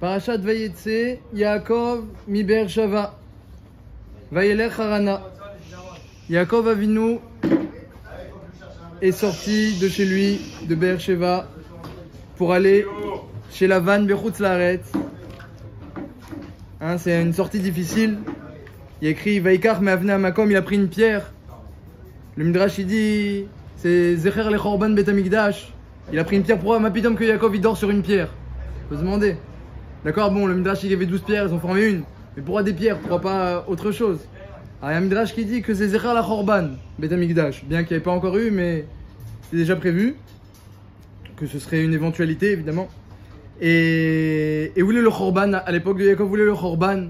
Parashat Vayetse, Yaakov mi Be'er Sheva, Vayelech Harana. Yaakov Avinu est sorti de chez lui, de Be'er Sheva, pour aller chez Lavan Bechutz Laaretz. C'est une sortie difficile. Il y a écrit Vaikach me'avnei hamakom, il a pris une pierre. Le Midrash il dit c'est Zecher lechorban bet hamikdash. Il a pris une pierre pour ma pitom que Yaakov il dort sur une pierre. Faut se demander. D'accord, bon, le Midrash il y avait 12 pierres, ils ont formé une. Mais pourquoi des pierres, pourquoi pas autre chose? Alors il y a un Midrash qui dit que c'est Zecher lechorban bet hamikdash. Bien qu'il n'y avait pas encore eu, mais c'est déjà prévu. Que ce serait une éventualité évidemment. Et où est le Chorban? À l'époque de Yaakov, où est le Chorban?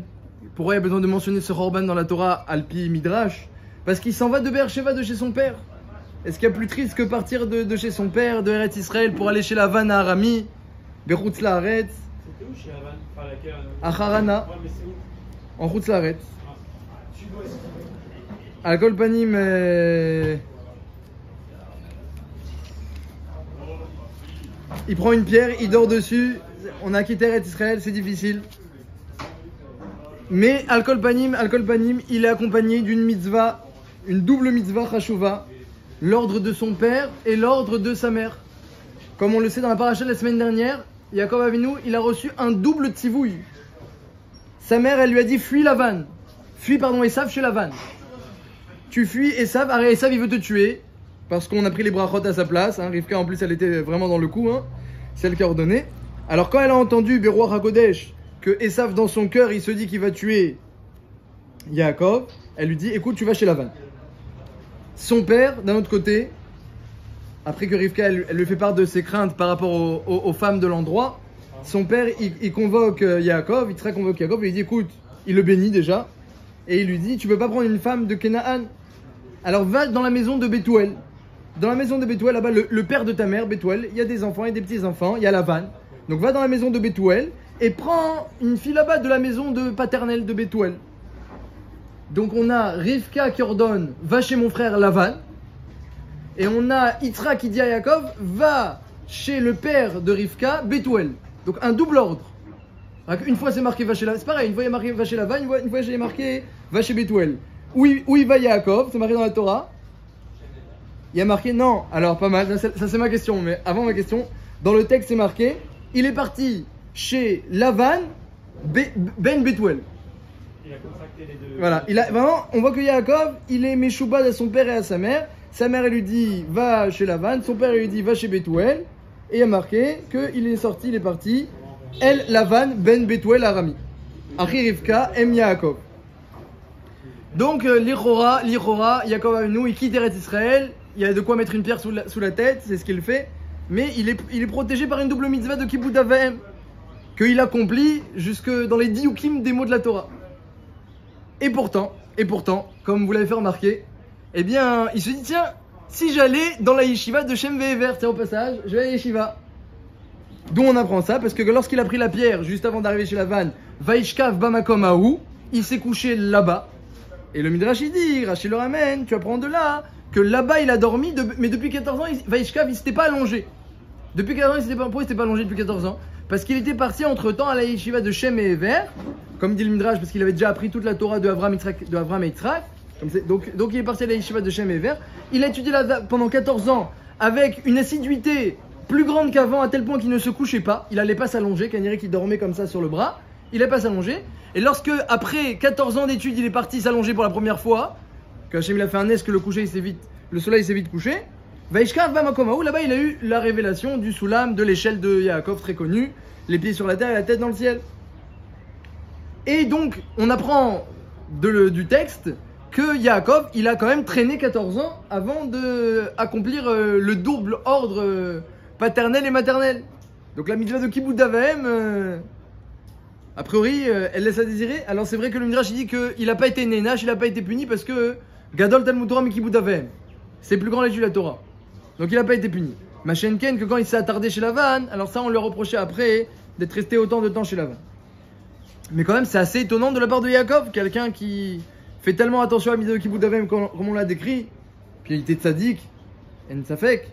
Pourquoi il y a besoin de mentionner ce Chorban dans la Torah Alpi Midrash? Parce qu'il s'en va de Be'er Sheva, de chez son père. Est-ce qu'il y a plus triste que partir de chez son père, de Eretz Israël, pour aller chez Lavan à Arami, Bechutz Laaretz? C'était où chez Lavan? Enfin, laquelle? À Harana, Ouais, mais c'est où? en Chutz Laaretz. Sud-ouest. À Kol Panim, il prend une pierre, il dort dessus. On a quitté Eretz Israël, c'est difficile. Mais Al Kol Panim, il est accompagné d'une mitzvah, une double mitzvah chashuva, l'ordre de son père et l'ordre de sa mère. Comme on le sait dans la paracha de la semaine dernière, Yaakov Avinu, il a reçu un double tzivouï. Sa mère, elle lui a dit fuis Lavan, Esav chez Lavan. Tu fuis Esav, Esav il veut te tuer, parce qu'on a pris les brachot à sa place. Rivka en plus elle était vraiment dans le coup, c'est elle qui a ordonné. Alors quand elle a entendu Beruach HaKodesh que Esav dans son cœur il se dit qu'il va tuer Yaakov, elle lui dit écoute tu vas chez Lavan. Son père d'un autre côté, après que Rivka elle lui fait part de ses craintes par rapport aux femmes de l'endroit, son père il convoque Yaakov, il convoque Yaakov et il dit écoute, il le bénit déjà et il lui dit tu peux pas prendre une femme de Kenaan, alors va dans la maison de Bethuel. Dans la maison de Bethuel, là-bas, le père de ta mère, Bethuel, il y a des enfants et des petits-enfants, il y a Lavan. Donc va dans la maison de Bethuel et prends une fille là-bas de la maison de paternelle de Bethuel. Donc on a Rivka qui ordonne, va chez mon frère Lavan. Et on a Itra qui dit à Yaakov, va chez le père de Rivka, Bethuel. Donc un double ordre. Une fois c'est marqué va chez Lavan, c'est pareil, une fois il y a marqué va chez Lavan, une fois il y a marqué va chez Bethuel. Où il va Yaakov, c'est marqué dans la Torah. Il y a marqué non, alors pas mal, ça c'est ma question, mais avant ma question, dans le texte c'est marqué, il est parti chez Lavan ben Bethuel. Il a contracté les deux. Voilà, vraiment, on voit que Yaakov, il est méchoubad à son père et à sa mère. Sa mère elle lui dit va chez Lavan, son père il lui dit va chez Bethuel, et il y a marqué qu'il est sorti, il est parti, El Lavan ben Bethuel Arami. Achi Rivka em Yaakov. Donc l'Ichora, Yaakov Avinu, il quitte Eretz Israël. Il y a de quoi mettre une pierre sous la tête, c'est ce qu'il fait. Mais il est protégé par une double mitzvah de Kibbutz Avaim qu'il accomplit jusque dans les diukim des mots de la Torah. Et pourtant, comme vous l'avez fait remarquer, eh bien, il se dit tiens, si j'allais dans la yeshiva de Shem Ve'ever, tiens au passage, je vais à la yeshiva. D'où on apprend ça, parce que lorsqu'il a pris la pierre juste avant d'arriver chez Lavan, Vaishkav Bamakom Ahu, il s'est couché là-bas. Et le Midrash il dit, Rachid le ramène, tu apprends de là que là-bas il a dormi, mais depuis 14 ans, Vaishkav il s'était pas allongé. Depuis 14 ans, pourquoi il s'était pas allongé depuis 14 ans? Parce qu'il était parti entre temps à la yeshiva de Shem et Ever, comme dit le Midrash, parce qu'il avait déjà appris toute la Torah de Avram et Yitzhak. Donc il est parti à la yeshiva de Shem et Ever. Il a étudié là pendant 14 ans avec une assiduité plus grande qu'avant, à tel point qu'il ne se couchait pas. Il allait pas s'allonger, Kaniré qui dormait comme ça sur le bras. Il n'allait pas s'allonger. Et lorsque, après 14 ans d'études, il est parti s'allonger pour la première fois, que Hachem il a fait un est que le soleil s'est vite couché, Vaishkav Bamakomahu, là-bas il a eu la révélation du Soulam, de l'échelle de Yaakov, très connue, les pieds sur la terre et la tête dans le ciel. Et donc, on apprend du texte que Yaakov, il a quand même traîné 14 ans avant d'accomplir le double ordre paternel et maternel. Donc la mitzvah de Kibbutz Avaim, a priori, elle laisse à désirer. Alors c'est vrai que le Midrash dit qu'il n'a pas été nénache, il n'a pas été puni parce que Gadol Talmud Torah mi Kibbutz Avaim, c'est plus grand l'étude de la Torah. Donc il n'a pas été puni. Machenken, que quand il s'est attardé chez Lavan, alors ça on lui a reproché après d'être resté autant de temps chez Lavan. Mais quand même c'est assez étonnant de la part de Yaakov, quelqu'un qui fait tellement attention à la mitzvah de Kibbutz Avaim comme on l'a décrit, puis il était tzaddik, en safek.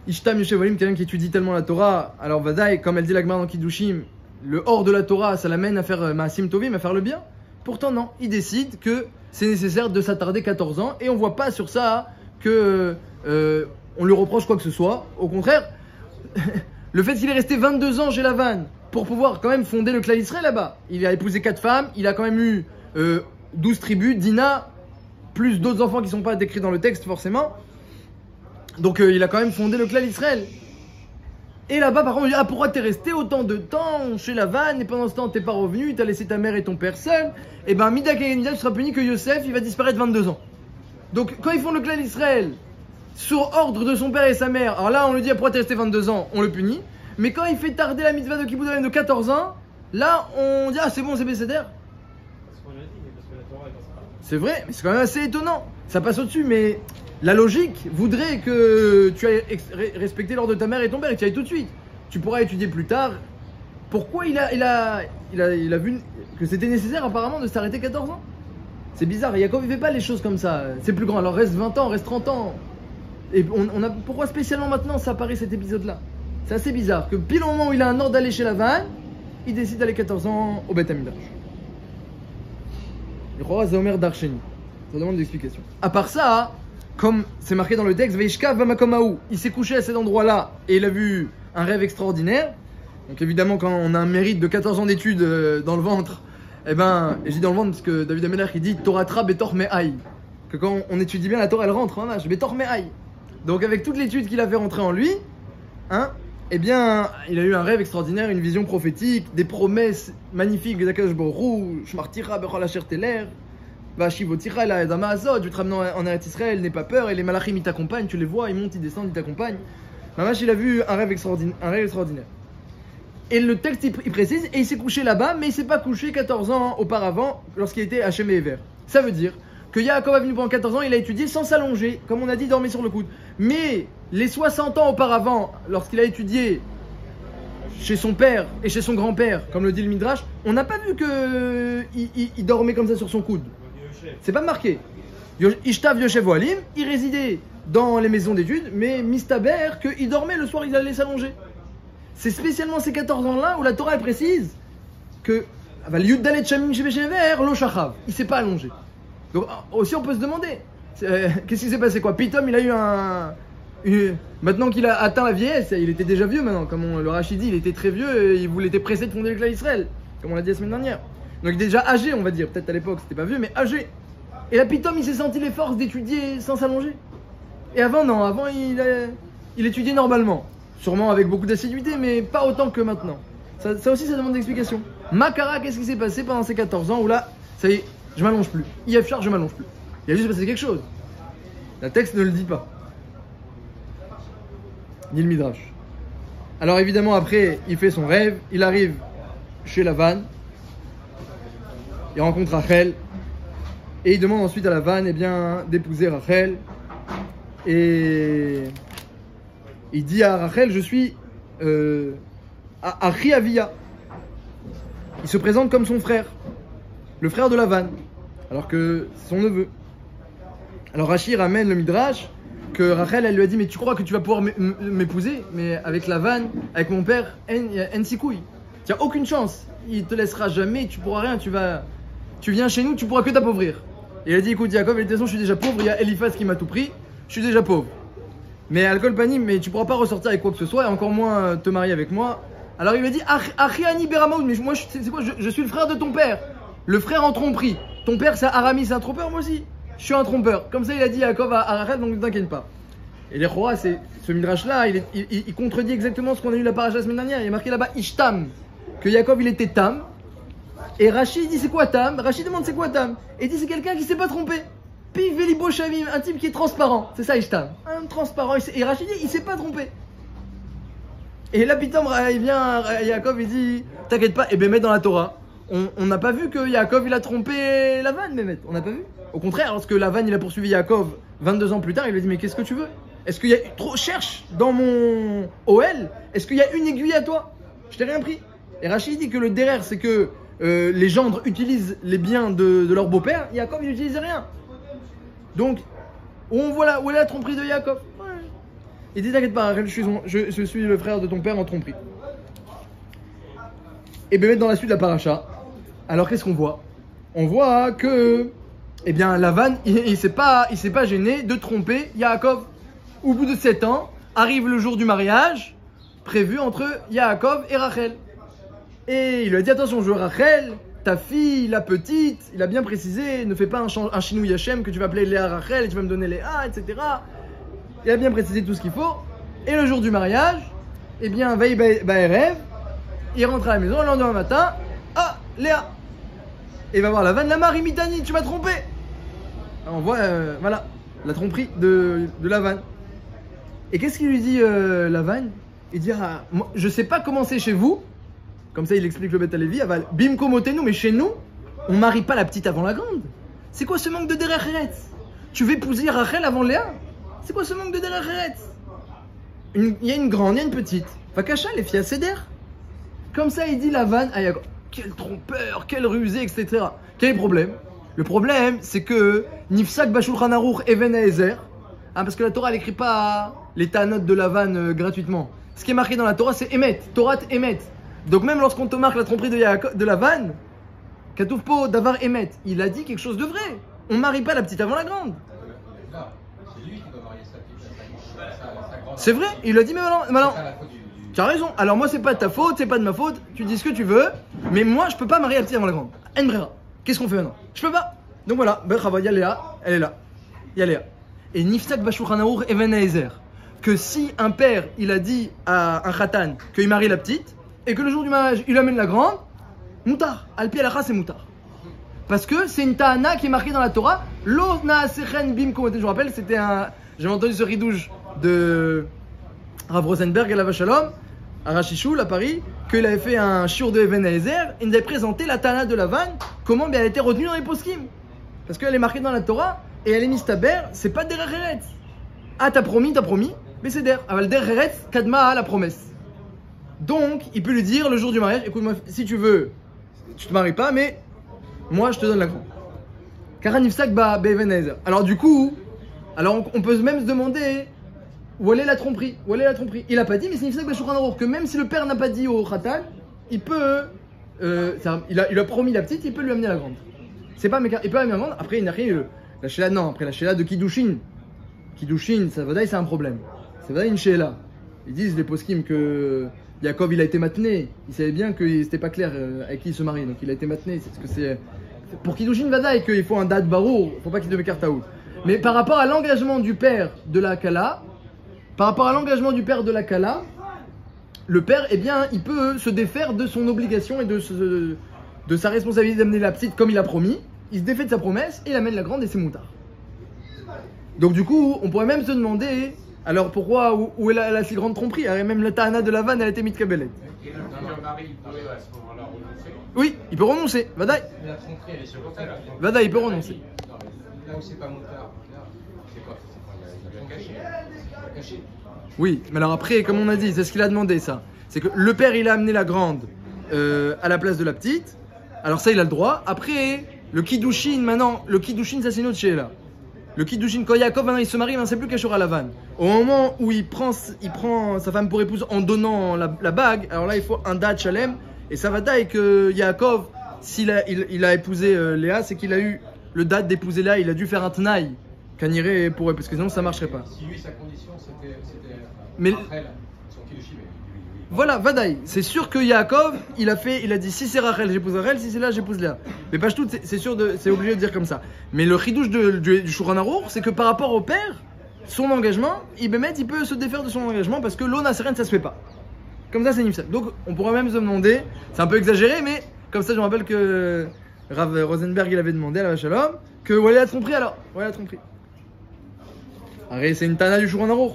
Ishtam Yeshevolim, quelqu'un qui étudie tellement la Torah, alors Vadaï, comme elle dit la Gemara dans Kiddushim, le hors de la Torah, ça l'amène à faire Maasim Tovim, à faire le bien. Pourtant non, il décide que c'est nécessaire de s'attarder 14 ans et on voit pas sur ça que on lui reproche quoi que ce soit. Au contraire, le fait qu'il est resté 22 ans chez Lavan pour pouvoir quand même fonder le clan Israël là-bas. Il a épousé 4 femmes, il a quand même eu 12 tribus, Dina, plus d'autres enfants qui ne sont pas décrits dans le texte forcément. Donc il a quand même fondé le clan Israël. Et là-bas par contre on dit, ah pourquoi t'es resté autant de temps chez Lavan et pendant ce temps t'es pas revenu, t'as laissé ta mère et ton père seul. Et ben Midak et Nida, tu seras puni que Yosef il va disparaître 22 ans. Donc quand ils font le clan Israël sur ordre de son père et sa mère, alors là on lui dit ah, pourquoi t'es resté 22 ans, on le punit. Mais quand il fait tarder la mitzvah de Kibbutz de 14 ans, là on dit ah c'est bon c'est Besséder. C'est vrai, mais c'est quand même assez étonnant. Ça passe au-dessus, mais la logique voudrait que tu aies respecté l'ordre de ta mère et ton père et que tu ailles tout de suite. Tu pourras étudier plus tard. Pourquoi il a vu que c'était nécessaire apparemment de s'arrêter 14 ans? C'est bizarre, Yaakov il fait pas les choses comme ça. C'est plus grand, alors reste 20 ans, reste 30 ans. Et pourquoi spécialement maintenant ça apparaît cet épisode-là? C'est assez bizarre que pile au moment où il a un ordre d'aller chez Lavan, il décide d'aller 14 ans au Beth Amidrash. Le roi Zaomer Darsheni. Ça demande des explications. À part ça, comme c'est marqué dans le texte, Veishkav vamakomaou, il s'est couché à cet endroit-là et il a vu un rêve extraordinaire. Donc évidemment, quand on a un mérite de 14 ans d'études dans le ventre, et je dis dans le ventre parce que David Amelach il dit Toratra betor me'aï. Que quand on étudie bien la Torah, elle rentre, hein, betor me'aï. Donc avec toute l'étude qu'il a fait rentrer en lui, hein, il a eu un rêve extraordinaire, une vision prophétique, des promesses magnifiques d'Akadosh Baruch Hu, Shmartira bechol asher teler, Vashivotira la Edama Azot, je vais te ramener en Eretz Israël, n'aie pas peur, et les malachim ils t'accompagnent, tu les vois, ils montent, ils descendent, ils t'accompagnent. Mamash il a vu un rêve extraordinaire. Et le texte il précise, et il s'est couché là-bas, mais il s'est pas couché 14 ans auparavant, lorsqu'il était Hachem et Ever. Ça veut dire que Yaakov est venu pendant 14 ans, il a étudié sans s'allonger, comme on a dit, dormir sur le coude. Mais les 60 ans auparavant, lorsqu'il a étudié chez son père et chez son grand-père, comme le dit le Midrash, on n'a pas vu qu'il dormait comme ça sur son coude. C'est pas marqué. Ishtav Yoshev Oalim, il résidait dans les maisons d'études, mais Mistaber, qu'il dormait le soir, il allait s'allonger. C'est spécialement ces 14 ans-là où la Torah elle précise que il s'est pas allongé. Donc aussi on peut se demander, qu'est-ce qui s'est passé quoi? Pitom il a eu maintenant qu'il a atteint la vieillesse, il était déjà vieux maintenant, comme le Rachid dit, il était très vieux et il était pressé de fonder le clan Israël, comme on l'a dit la semaine dernière. Donc il était déjà âgé on va dire, peut-être à l'époque c'était pas vieux mais âgé. Et là Pitom il s'est senti les forces d'étudier sans s'allonger. Et avant non, avant il étudiait normalement, sûrement avec beaucoup d'assiduité mais pas autant que maintenant. Ça aussi ça demande d'explication. Makara, qu'est-ce qui s'est passé pendant ces 14 ans où là, ça y est, je m'allonge plus. IFR, je m'allonge plus. Il a juste passé quelque chose. La texte ne le dit pas. Ni le Midrash. Alors évidemment après, il fait son rêve, il arrive chez Lavan, il rencontre Rachel, et il demande ensuite à Lavan d'épouser Rachel. Et il dit à Rachel, je suis Achi Avia. Il se présente comme son frère, le frère de Lavan, alors que c'est son neveu. Alors Rashi ramène le Midrash que Rachel elle lui a dit mais tu crois que tu vas pouvoir m'épouser, mais avec Lavan, avec mon père, en sikouille. Tu n'as aucune chance, il te laissera jamais, tu pourras rien, tu viens chez nous, tu pourras que t'appauvrir. Et il a dit écoute Yaakov, de toute façon je suis déjà pauvre, il y a Eliphaz qui m'a tout pris, je suis déjà pauvre. Mais alcool panim, mais tu pourras pas ressortir avec quoi que ce soit et encore moins te marier avec moi. Alors il lui a dit Achiani Beramaoud, mais moi c'est quoi, je suis le frère de ton père, le frère en tromperie. Ton père c'est Aramis, c'est un trompeur, moi aussi. Je suis un trompeur. Comme ça il a dit Yaakov à Rachel, donc ne t'inquiète pas. Et les rois, c'est ce midrash là, il contredit exactement ce qu'on a eu la paracha la semaine dernière. Il est marqué là-bas Ishtam, que Yaakov il était Tam. Et Rachid dit c'est quoi Tam? Rachid demande c'est quoi Tam? Et il dit c'est quelqu'un qui s'est pas trompé. Pif Velibo Shavim, un type qui est transparent. C'est ça Ishtam. Un transparent. Et Rachid dit il s'est pas trompé. Et là, Pitom, il vient, Yaakov, il dit t'inquiète pas, et Bémet dans la Torah, on n'a pas vu que Yaakov il a trompé Lavan, Bémet, on n'a pas vu. Au contraire, lorsque Lavan il a poursuivi Yaakov 22 ans plus tard, il lui a dit mais qu'est-ce que tu veux? Est-ce qu'il y a cherche dans mon OL, est-ce qu'il y a une aiguille à toi? Je t'ai rien pris. Et Rachid dit que le derrière, c'est que les gendres utilisent les biens de leur beau-père, Yaakov il n'utilisait rien. Donc, où est la tromperie de Yaakov? Il dit t'inquiète pas, je suis le frère de ton père en tromperie. Et bien dans la suite de la paracha, alors qu'est-ce qu'on voit? On voit que, eh bien, Lavan, il s'est pas gêné de tromper Yaakov. Au bout de 7 ans, arrive le jour du mariage prévu entre Yaakov et Rachel. Et il lui a dit, attention, je veux Rachel, ta fille, la petite, il a bien précisé, ne fais pas un chinouille Hachem que tu vas appeler Léa Rachel et tu vas me donner Léa, etc. Il a bien précisé tout ce qu'il faut. Et le jour du mariage, eh bien, Veille Baerev, il rentre à la maison, le lendemain matin, ah, Léa. Et il va voir Lavan, la Marie Mitani, tu m'as trompé. Alors on voit, voilà, la tromperie de Lavan. Et qu'est-ce qu'il lui dit, Lavan? Il dit, ah, moi, je sais pas comment c'est chez vous. Comme ça, il explique le Beth Alevi, aval, bim komotenu, mais chez nous, on marie pas la petite avant la grande. C'est quoi ce manque de derech eretz? Tu veux épouser Rachel avant Léa? C'est quoi ce manque de derech eretz? Il y a une grande, il y a une petite. Fakasha, les filles à Seder. Comme ça, il dit Lavan à Yaakov. Quel trompeur, quel rusé, etc. Quel est le problème? Le problème, c'est que Nifsak Bashulchan Aruch Even Haezer, parce que la Torah, elle n'écrit pas les Tanot de Lavan gratuitement. Ce qui est marqué dans la Torah, c'est Emet, Torah Emet. Donc même lorsqu'on te marque la tromperie de Lavan, Katouf Po Davar Emet, il a dit quelque chose de vrai. On ne marie pas la petite avant la grande. C'est lui qui doit marier sa grande. C'est vrai, il a dit, mais maintenant tu as raison. Alors moi, c'est pas de ta faute, c'est pas de ma faute. Tu dis ce que tu veux, mais moi, je peux pas marier la petite avant la grande. Enbrera. Qu'est-ce qu'on fait maintenant? Je peux pas. Donc voilà, il y a Léa, elle est là. Il y a Léa. Et Niftak Bashulchan Aruch Even Haezer, que si un père, il a dit à un khatan qu'il marie la petite, et que le jour du mariage, il amène la grande, moutar. Al-pi al-acha, c'est moutar. Parce que c'est une ta'ana qui est marquée dans la Torah. Lo na'asechen bim komoten. Je vous rappelle, j'avais entendu ce ridouche de Rav Rosenberg à la Vachalom, à Rachichoul, à Paris, qu'il avait fait un shiur de Even Haezer. Il nous avait présenté la ta'ana de Lavan, comment bien elle a été retenue dans les poskim. Parce qu'elle est marquée dans la Torah, et elle est mistaber, c'est pas derech eretz. Ah, t'as promis, mais c'est der. Aval derech eretz, kadma à la promesse. Donc, il peut lui dire le jour du mariage, écoute-moi, si tu veux, tu te maries pas, mais moi je te donne la grande. Karanifsak ba Even Haezer. Alors du coup, on peut même se demander où elle est la tromperie. Il a pas dit, mais c'est Nifsak Bashulchan Aruch que même si le père n'a pas dit au khatan, il peut, il a promis la petite, il peut lui amener la grande. C'est pas, mais il peut amener la grande. Après il n'a rien, la sheila non. Après la sheila de Kiddushin, ça vadaï c'est un problème. C'est vadaï une sheila. Ils disent les poskim que Yaakov il a été matné, il savait bien que c'était pas clair avec qui il se marie, donc il a été matné. C'est ce que c'est pour Kiddushin Vadaï qu'il faut un date barour, faut pas qu'il se m'écarte à où. Mais par rapport à l'engagement du père de la Kala, le père, eh bien, il peut se défaire de son obligation et de sa responsabilité d'amener la petite comme il a promis. Il se défait de sa promesse et il amène la grande et c'est moutard. Donc du coup, on pourrait même se demander. Alors pourquoi, où est la si grande tromperie? Même la ta'ana de Lavan, elle a été mitkabelet. Et le mari, il peut à ce moment-là renoncer. Oui, il peut renoncer. Vadaï. Mais la tromperie, elle est sur l'autel. Vadaï, il peut renoncer. Non, mais là où c'est pas moutard, c'est quoi? Il a bien caché. Oui, mais alors après, comme on a dit, c'est ce qu'il a demandé ça. C'est que le père, il a amené la grande à la place de la petite. Alors ça, il a le droit. Après, le Kiddushin, maintenant, ça c'est une autre sheila. Le Kiddushin, quand Yaakov maintenant il se marie, c'est plus Kashur à Lavan. Au moment où il prend sa femme pour épouse en donnant la bague, alors là il faut un date shalem. Et ça va dire que Yaakov, s'il a épousé Léa, c'est qu'il a eu le date d'épouser Léa, il a dû faire un tenaï. Kaniré pour parce que sinon ça marcherait pas. Si lui sa condition c'était mais Rachel, son Kiddushin, oui. Voilà, Vadaï, c'est sûr que Yaakov, il a dit si c'est Rachel, j'épouse Rachel, si c'est Léa, j'épouse Léa. Mais pas tout, c'est sûr, c'est obligé de dire comme ça. Mais le chidouche du Shulchan Aruch, c'est que par rapport au père, son engagement, il peut se défaire de son engagement parce que l'ona seren, ça se fait pas. Comme ça, c'est Nifsak. Donc, on pourrait même se demander, c'est un peu exagéré, mais comme ça, je me rappelle que Rav Rosenberg, il avait demandé à la Vachalom que où elle est la tromperie alors. Où est la tromperie? Arrête, c'est une tana du Shulchan Aruch.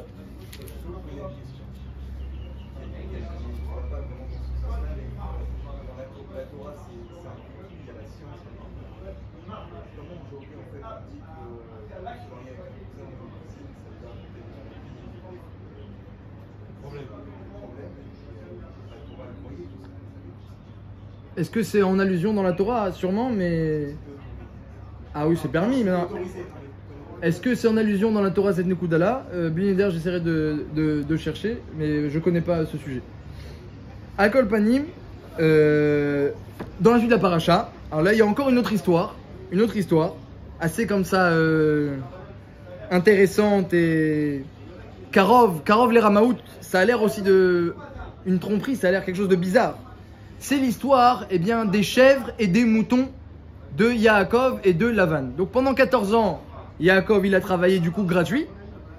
Est-ce que c'est en allusion dans la Torah? Sûrement, mais... Ah oui, c'est permis maintenant. Est-ce que c'est en allusion dans la Torah cette Nekuda-là? Binider, j'essaierai de chercher, mais je connais pas ce sujet. Akol Panim, dans la suite de la paracha, alors là il y a encore une autre histoire, assez comme ça intéressante et Karov les Ramaout, ça a l'air aussi de une tromperie, ça a l'air quelque chose de bizarre. C'est l'histoire des chèvres et des moutons de Yaakov et de Lavan. Donc pendant 14 ans, Yaakov il a travaillé du coup gratuit.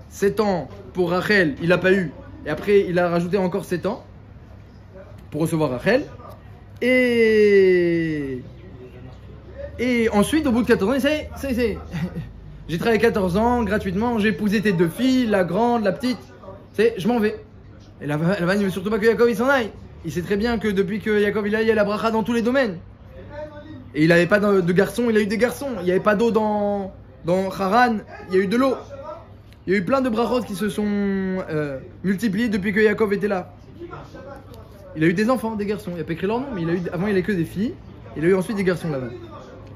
7 ans pour Rachel, il n'a pas eu. Et après, il a rajouté encore 7 ans pour recevoir Rachel. Et ensuite, au bout de 14 ans, il dit, ça y est. J'ai travaillé 14 ans gratuitement, j'ai épousé tes 2 filles, la grande, la petite. Je m'en vais. Et Lavan, il ne veut surtout pas que Yaakov il s'en aille. Il sait très bien que depuis que Yaakov il a la bracha dans tous les domaines. Et il n'avait pas de garçons, il a eu des garçons. Il n'y avait pas d'eau dans Haran, il y a eu de l'eau. Il y a eu plein de brachot qui se sont multipliés depuis que Yaakov était là. Il a eu des enfants, des garçons. Il n'a pas écrit leur nom, mais avant il avait que des filles. Il a eu ensuite des garçons là-bas.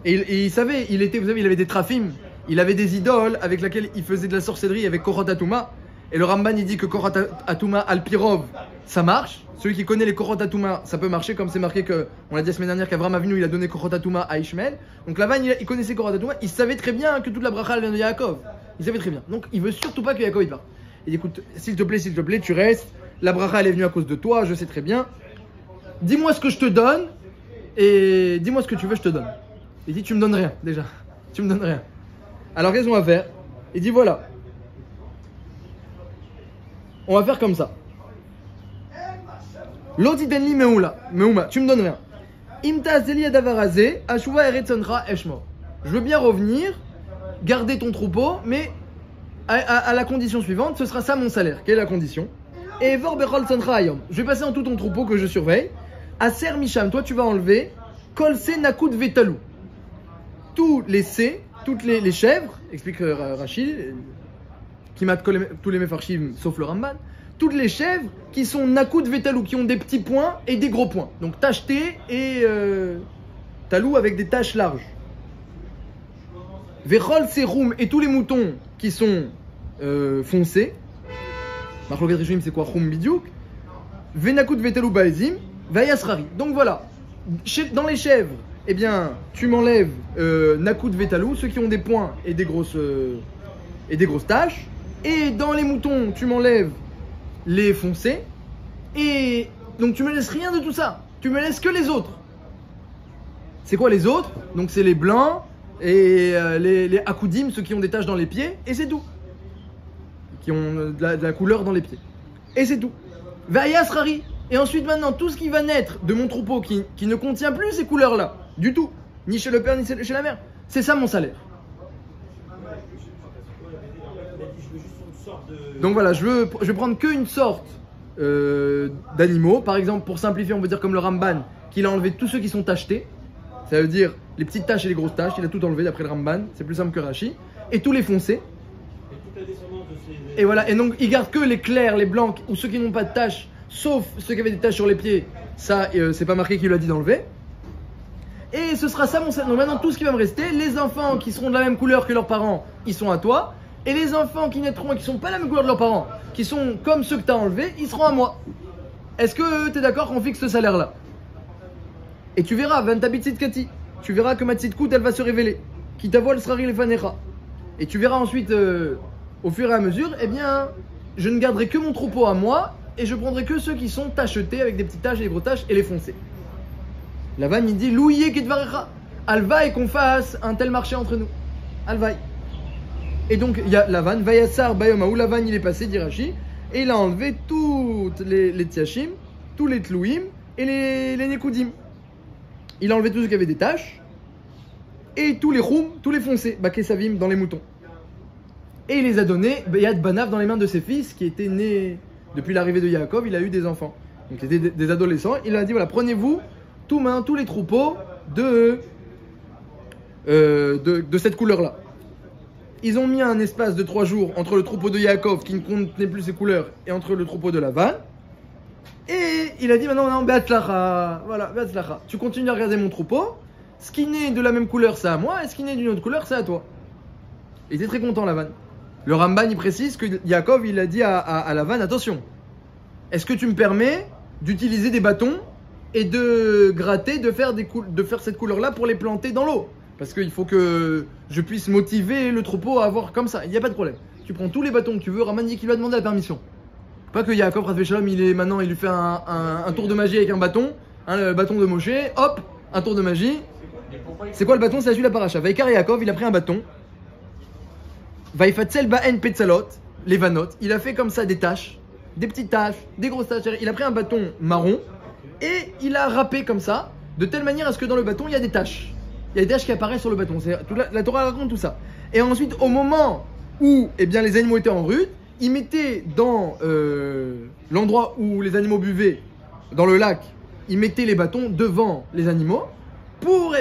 Et il savait, vous savez, il avait des trafim. Il avait des idoles avec lesquelles il faisait de la sorcellerie avec Korot Atouma. Et le Ramban il dit que Korot Atouma Al-Pirov, ça marche. Celui qui connaît les Korot Atouma, ça peut marcher, comme c'est marqué que, on l'a dit la semaine dernière qu'Avram Avinu il a donné Korot Atouma à Ishmael. Donc Lavan il connaissait Korot Atouma, il savait très bien que toute la bracha elle vient de Yaakov. Il savait très bien. Donc il veut surtout pas que Yaakov il parte. Il dit écoute, s'il te plaît, tu restes. La bracha elle est venue à cause de toi, je sais très bien. Dis-moi ce que je te donne et dis-moi ce que tu veux, je te donne. Il dit tu me donnes rien déjà. Tu me donnes rien. Alors qu'est-ce qu'on va faire? Il dit voilà. On va faire comme ça. L'oditenli meoula, tu me donnes rien. Imta zeli adavarazé, ashuva eretzonra eshmo. Je veux bien revenir, garder ton troupeau, mais à la condition suivante, ce sera ça mon salaire. Quelle est la condition? Et vor bechol sonra ayom. Je vais passer en tout ton troupeau que je surveille. Aser misham, toi tu vas enlever kolse nakut vetalou. Tous les C, toutes les chèvres, explique Rachid, qui mate tous les mefarshim sauf le Ramban. Toutes les chèvres qui sont nakut vetalou, qui ont des petits points et des gros points. Donc tacheté et talou avec des taches larges. Vechol serum, et tous les moutons qui sont foncés. Marlogat Rishim, c'est quoi Rum bidiouk. Venakut vetalou baezim, vayasrari. Donc voilà, dans les chèvres, tu m'enlèves nakut vetalou, ceux qui ont des points et des grosses taches. Et dans les moutons, tu m'enlèves les foncés. Et donc tu me laisses rien de tout ça. Tu me laisses que les autres. C'est quoi les autres? Donc c'est les blancs et les akoudim, ceux qui ont des taches dans les pieds. Et c'est tout. Qui ont de la couleur dans les pieds. Et c'est tout. Vayasrari. Et ensuite maintenant, tout ce qui va naître de mon troupeau qui ne contient plus ces couleurs-là, du tout. Ni chez le père, ni chez la mère. C'est ça mon salaire. Donc voilà, je vais prendre qu'une sorte d'animaux. Par exemple, pour simplifier, on peut dire comme le Ramban, qu'il a enlevé tous ceux qui sont tachetés. Ça veut dire les petites taches et les grosses taches. Il a tout enlevé d'après le Ramban. C'est plus simple que Rashi. Et tous les foncés. Et voilà. Et donc, il garde que les clairs, les blancs ou ceux qui n'ont pas de taches, sauf ceux qui avaient des taches sur les pieds. Ça, c'est pas marqué qu'il lui a dit d'enlever. Et ce sera ça mon salaire. Donc maintenant, tout ce qui va me rester, les enfants qui seront de la même couleur que leurs parents, ils sont à toi. Et les enfants qui naîtront et qui ne sont pas la même couleur de leurs parents, qui sont comme ceux que tu as enlevés, ils seront à moi. Est-ce que tu es d'accord qu'on fixe ce salaire-là? Et tu verras, Vantabitsit Kati, tu verras que ma tzidkout, elle va se révéler. Qui t'avoile sera lefanecha. Et tu verras ensuite, au fur et à mesure, je ne garderai que mon troupeau à moi et je prendrai que ceux qui sont tachetés avec des petites taches et des grosses taches et les foncés. Lavan, il dit Louye Kitvarecha. Alvaï qu'on fasse un tel marché entre nous. Alvaï. Et donc il y a Lavan, Vayassar Bayomaou, Lavan il est passé, dit Rashi, et il a enlevé toutes les tiachim, tous les tlouim et les nekoudim. Il a enlevé tout ce qui avait des taches, et tous les choum, tous les foncés, Bakesavim dans les moutons. Et il les a donnés, Yad Banav dans les mains de ses fils, qui étaient nés depuis l'arrivée de Yaakov, il a eu des enfants. Donc c'était des adolescents, il a dit voilà, prenez-vous tous les troupeaux de cette couleur-là. Ils ont mis un espace de 3 jours entre le troupeau de Yaakov qui ne contenait plus ses couleurs et entre le troupeau de Lavan. Et il a dit maintenant, Beatzlacha, voilà, Beatzlacha. Tu continues à regarder mon troupeau. Ce qui naît de la même couleur, c'est à moi. Et ce qui naît d'une autre couleur, c'est à toi. Il était très content, Lavan. Le Ramban, il précise que Yaakov, il a dit à Lavan, attention, est-ce que tu me permets d'utiliser des bâtons et de gratter, de faire cette couleur-là pour les planter dans l'eau. Parce qu'il faut que je puisse motiver le troupeau à avoir comme ça. Il n'y a pas de problème. Tu prends tous les bâtons que tu veux. Raman dit qu'il va demander la permission. Pas que Yaakov Ras Veshalom, il lui fait un tour de magie avec un bâton, le bâton de Moshe, hop, un tour de magie. C'est quoi le bâton? C'est la suite de la paracha. Vaikar Yaakov, il a pris un bâton. Vaifatzel Ba'en Petzalot, les vanotes. Il a fait comme ça des taches, des petites taches, des grosses taches. Il a pris un bâton marron et il a râpé comme ça, de telle manière à ce que dans le bâton, il y a des taches. Il y a des taches qui apparaissent sur le bâton. La Torah raconte tout ça. Et ensuite, au moment où les animaux étaient en rut, il mettait dans l'endroit où les animaux buvaient, dans le lac, il mettait les bâtons devant les animaux pour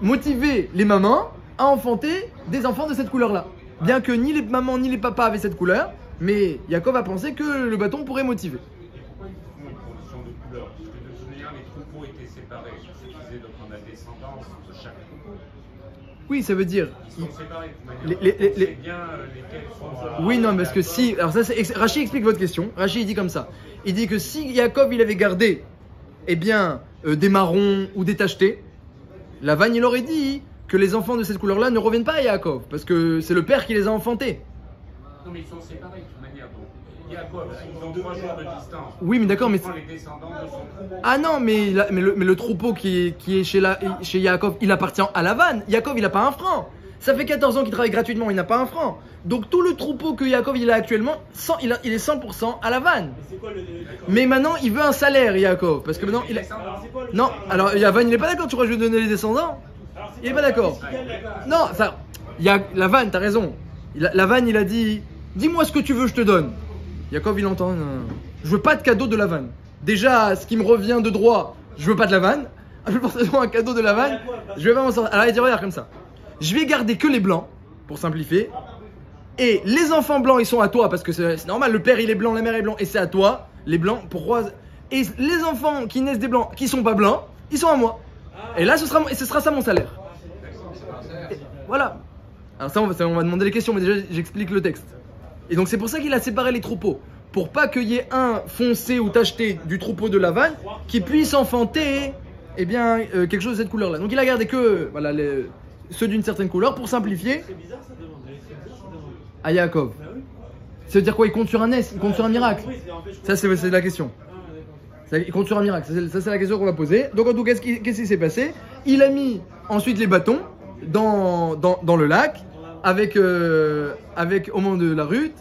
motiver les mamans à enfanter des enfants de cette couleur-là. Bien que ni les mamans ni les papas avaient cette couleur, mais Yaakov a pensé que le bâton pourrait motiver. Et pourquoi ils font une condition de couleur? Parce que de toute manière, les troupeaux étaient séparés. Ce qui faisait donc on a descendance de chaque troupeau. Oui, ça veut dire. Ils sont séparés de toute manière. C'est bien lesquels sont. Oui, non, parce que si. Alors, ça, Rachi explique votre question. Rachi, il dit comme ça. Il dit que si Yaakov, il avait gardé, des marrons ou des tachetés, Lavan, il aurait dit que les enfants de cette couleur-là ne reviennent pas à Yaakov, parce que c'est le père qui les a enfantés. Non, mais ils sont séparés de toute manière. Donc, Yaakov, ils ont 3 jours de distance. Oui, mais d'accord, mais. Il prend les descendants de son troupeau. Ah non, mais le troupeau qui est chez Yaakov, il appartient à Lavan. Yaakov, il n'a pas un franc. Ça fait 14 ans qu'il travaille gratuitement, il n'a pas un franc. Donc tout le troupeau que Yaakov il a actuellement, il est 100% à Lavan. Mais maintenant, il veut un salaire, Yaakov. Parce que maintenant, il a... Non, alors Lavan, il n'est pas d'accord, tu crois que je vais donner les descendants? Il n'est pas d'accord. Non, ça... Lavan, t'as raison. Lavan, il a dit, dis-moi ce que tu veux, je te donne. Yaakov, il entend, je veux pas de cadeau de Lavan. Déjà, ce qui me revient de droit, je veux pas de Lavan. Je veux forcément un cadeau de Lavan. Je vais pas m'en sortir. Alors il dit, regarde comme ça. Je vais garder que les blancs, pour simplifier. Et les enfants blancs, ils sont à toi, parce que c'est normal, le père il est blanc, la mère est blanc, et c'est à toi. Les blancs, pourquoi? Et les enfants qui naissent des blancs, qui sont pas blancs, ils sont à moi. Et là, ce sera ça mon salaire. Et voilà. Alors ça, on va demander les questions, mais déjà, j'explique le texte. Et donc c'est pour ça qu'il a séparé les troupeaux. Pour pas qu'il y ait un foncé ou tacheté du troupeau de Lavan qui puisse enfanter quelque chose de cette couleur-là. Donc il a gardé que ceux d'une certaine couleur pour simplifier. C'est bizarre ça demande. À Yaakov. Bah oui. Ça veut dire quoi? Il compte sur un il compte sur un miracle. Oui, en fait, Ça c'est la question. d'accord. Il compte sur un miracle. Ça c'est la question qu'on va poser. Donc en tout cas, qu'est-ce qui s'est passé? Il a mis ensuite les bâtons dans le lac avec au moment de la rut,